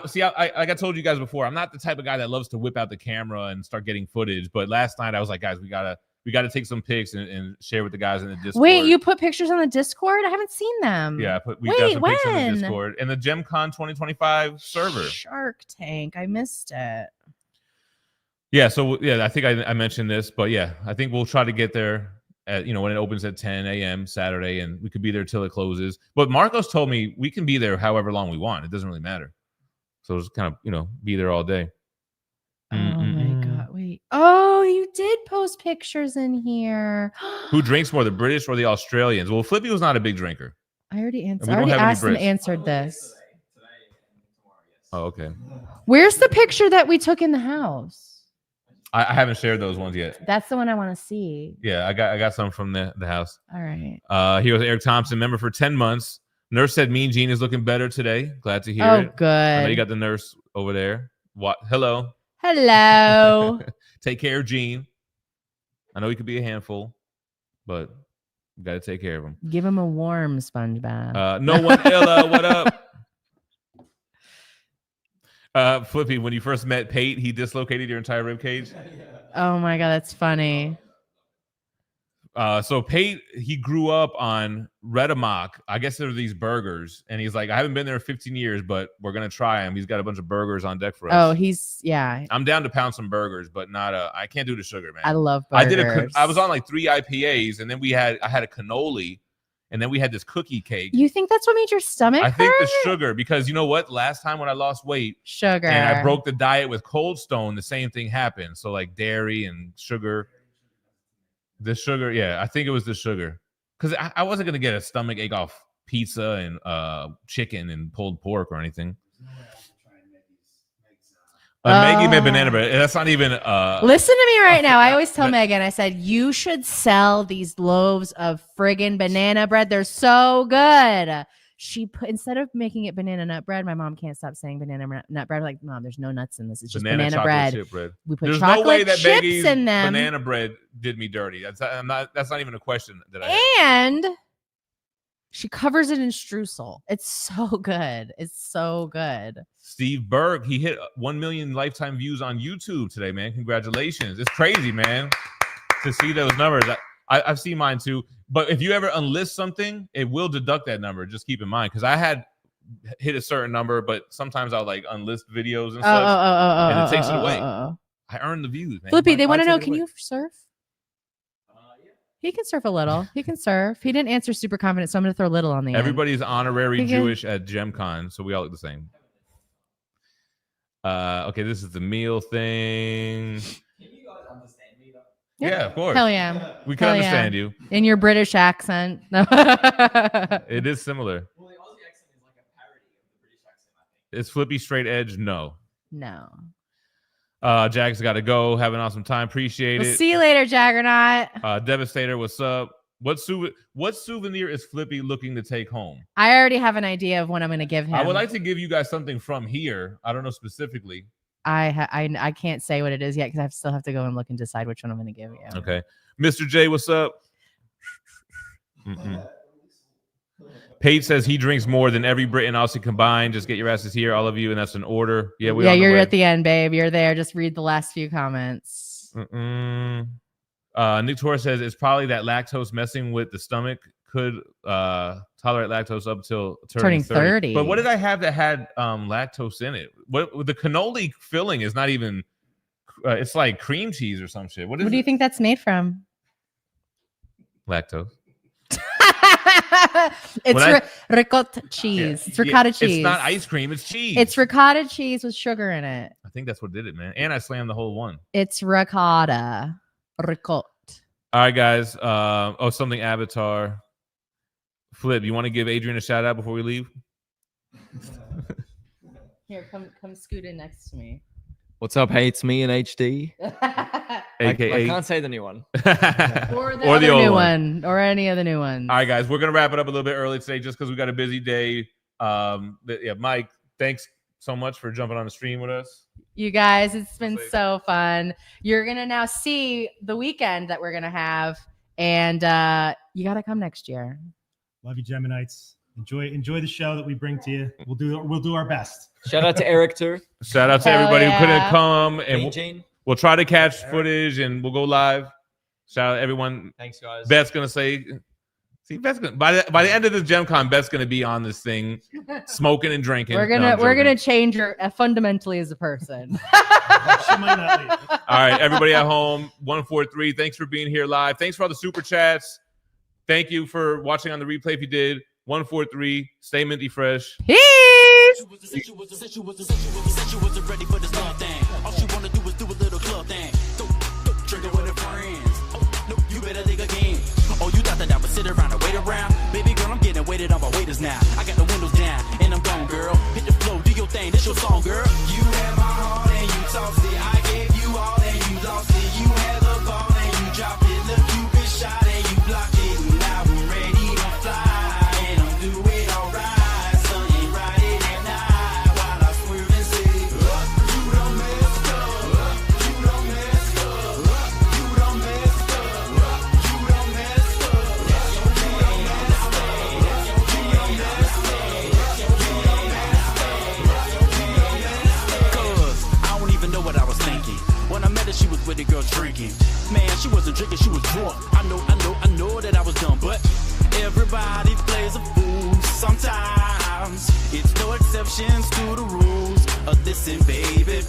like I told you guys before, I'm not the type of guy that loves to whip out the camera and start getting footage. But last night I was like, guys, we gotta take some pics and share with the guys in the Discord. Wait, you put pictures on the Discord? I haven't seen them. Yeah, we got some pictures in the Discord and the GemCon 2025 server. Shark Tank, I missed it. Yeah, so yeah, I think I mentioned this, but yeah, I think we'll try to get there at, when it opens at 10 a.m. Saturday, and we could be there till it closes. But Marcos told me we can be there however long we want. It doesn't really matter. So just kind of, be there all day. Oh my God, wait. Oh, you did post pictures in here. Who drinks more, the British or the Australians? Well, Flippy was not a big drinker. I already answered. We I don't already have any asked and Brits. answered this. Oh, okay. Where's the picture that we took in the house? I haven't shared those ones yet. That's the one I want to see. Yeah, I got some from the house. All right. Here was Eric Thompson, member for 10 months. Nurse said Mean Gene is looking better today. Glad to hear it. Oh, good. I know you got the nurse over there. What? Hello. Hello. Take care of Gene. I know he could be a handful, but you got to take care of him. Give him a warm sponge bath. No one Illa, what up? Flippy, when you first met Pate, he dislocated your entire rib cage. Oh my God, that's funny. So Pate, he grew up on Redamok. I guess there are these burgers, and he's like, I haven't been there in 15 years, but we're gonna try him. He's got a bunch of burgers on deck for us. Oh, I'm down to pound some burgers, but not I can't do the sugar, man. I love burgers. I was on like 3 IPAs, and then I had a cannoli, and then we had this cookie cake. You think that's what made your stomach hurt? I think the sugar, because you know what? Last time when I lost weight, sugar, and I broke the diet with Cold Stone, the same thing happened. So like dairy and sugar. The sugar, yeah, I think it was the sugar. Because I wasn't going to get a stomach ache off pizza and chicken and pulled pork or anything. Maggie made banana bread. That's not even... Listen to me right now. I always tell Megan, I said, you should sell these loaves of friggin' banana bread. They're so good. Instead of making it banana nut bread, my mom can't stop saying banana nut bread. I'm like, Mom, there's no nuts in this. It's just banana bread. Chip bread. We put there's chocolate no way that chips Maggie's in them. Banana bread did me dirty. That's not even a question that And she covers it in streusel. It's so good. It's so good. Steve Berg, he hit 1 million lifetime views on YouTube today, man. Congratulations. It's crazy, man, to see those numbers. I've seen mine too. But if you ever unlist something, it will deduct that number. Just keep in mind, because I had hit a certain number, but sometimes I'll like unlist videos and stuff, and it takes it away. I earned the views, man. Flippy, they want to know, can you surf? He can surf a little. He can surf. He didn't answer super confident, so I'm going to throw little on the end. Everybody's honorary Jewish at GemCon, so we all look the same. Okay, this is the meal thing. Can you guys understand me though? Yeah, of course. Hell yeah. We can understand you. In your British accent. It is similar. Well, the Aussie accent is like a parody of the British accent, I think. Is Flippy straight edge? No. No. Jack's got to go. Have an awesome time. Appreciate We'll it. see you later, Jaggernaut. Devastator, what's up? What souvenir is Flippy looking to take home? I already have an idea of what I'm going to give him. I would like to give you guys something from here. I don't know specifically. I can't say what it is yet because I still have to go and look and decide which one I'm going to give you. Okay. Mr. J, what's up? Pate says he drinks more than every Brit and Aussie combined. Just get your asses here, all of you, and that's an order. Yeah, Yeah, you're at the end, babe. You're there. Just read the last few comments. Nick Torres says it's probably that lactose messing with the stomach. Could tolerate lactose up until turning 30. But what did I have that had lactose in it? What the cannoli filling is not even. It's like cream cheese or some shit. What do you think that's made from? Lactose. It's ricotta cheese. It's ricotta cheese. It's not ice cream. It's cheese. It's ricotta cheese with sugar in it. I think that's what did it, man. And I slammed the whole one. It's ricotta. Ricotta. All right, guys. Something Avatar. Flip, you want to give Adrian a shout out before we leave? Here, come scoot in next to me. What's up? Hey, it's me in HD. AKA I can't say the new one. or the old new one. Or any of the new ones. All right, guys, we're gonna wrap it up a little bit early today just because we got a busy day. Mike, thanks so much for jumping on the stream with us. You guys, it's been so fun. You're gonna now see the weekend that we're gonna have, and you gotta come next year. Love you, Geminites. Enjoy the show that we bring to you. We'll do our best. Shout out to Eric too. Shout out to everybody who couldn't come, and we'll try to catch footage and we'll go live. Shout out to everyone. Thanks, guys. Beth's gonna say, see, Beth's gonna by the end of this GemCon, Beth's gonna be on this thing, smoking and drinking. We're gonna change her fundamentally as a person. She might not leave. All right, everybody at home, 143. Thanks for being here live. Thanks for all the super chats. Thank you for watching on the replay. If you did, 143. Stay minty fresh. Peace. Said you wasn't ready for this love thing. All she wanna do is do a little club thing. Go drink it with her friends. Oh, no, you better think again. Oh, you thought that I would sit around and wait around? Baby girl, I'm getting waited on by waiters now. I got the windows down and I'm gone, girl. Hit the flow, do your thing, this your song, girl. You had my heart and you tossed it. I gave you all and you lost it. You had the ball and you dropped it. Look, you been shot and you blocked it. Now I'm ready to fly and I'm doing alright. Sun ain't riding at night while I swerve and say, you done messed up. You done messed up. You done messed up. You done messed up. You done messed up. Cause I don't even know what I was thinking. When I met her, she was with the girl drinking. Man, she wasn't drinking, she was drunk. I know that I was dumb, but everybody plays a fool sometimes. It's no exceptions to the rules. Listen, baby,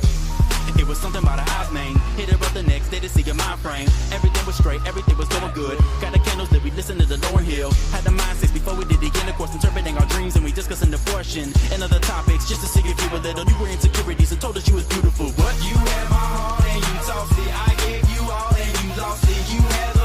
it was something about her eyes, man. Hit her up the next day to see her mind frame. Everything was straight, everything was going good. Got the candles that we listened to the Lauren Hill. Had the mindsets before we did the intercourse, interpreting our dreams, and we discussing abortion and other topics just to see if you were little. You were insecurities and told us you was beautiful. What? You had my heart and you tossed it. I gave you all and you lost it. You had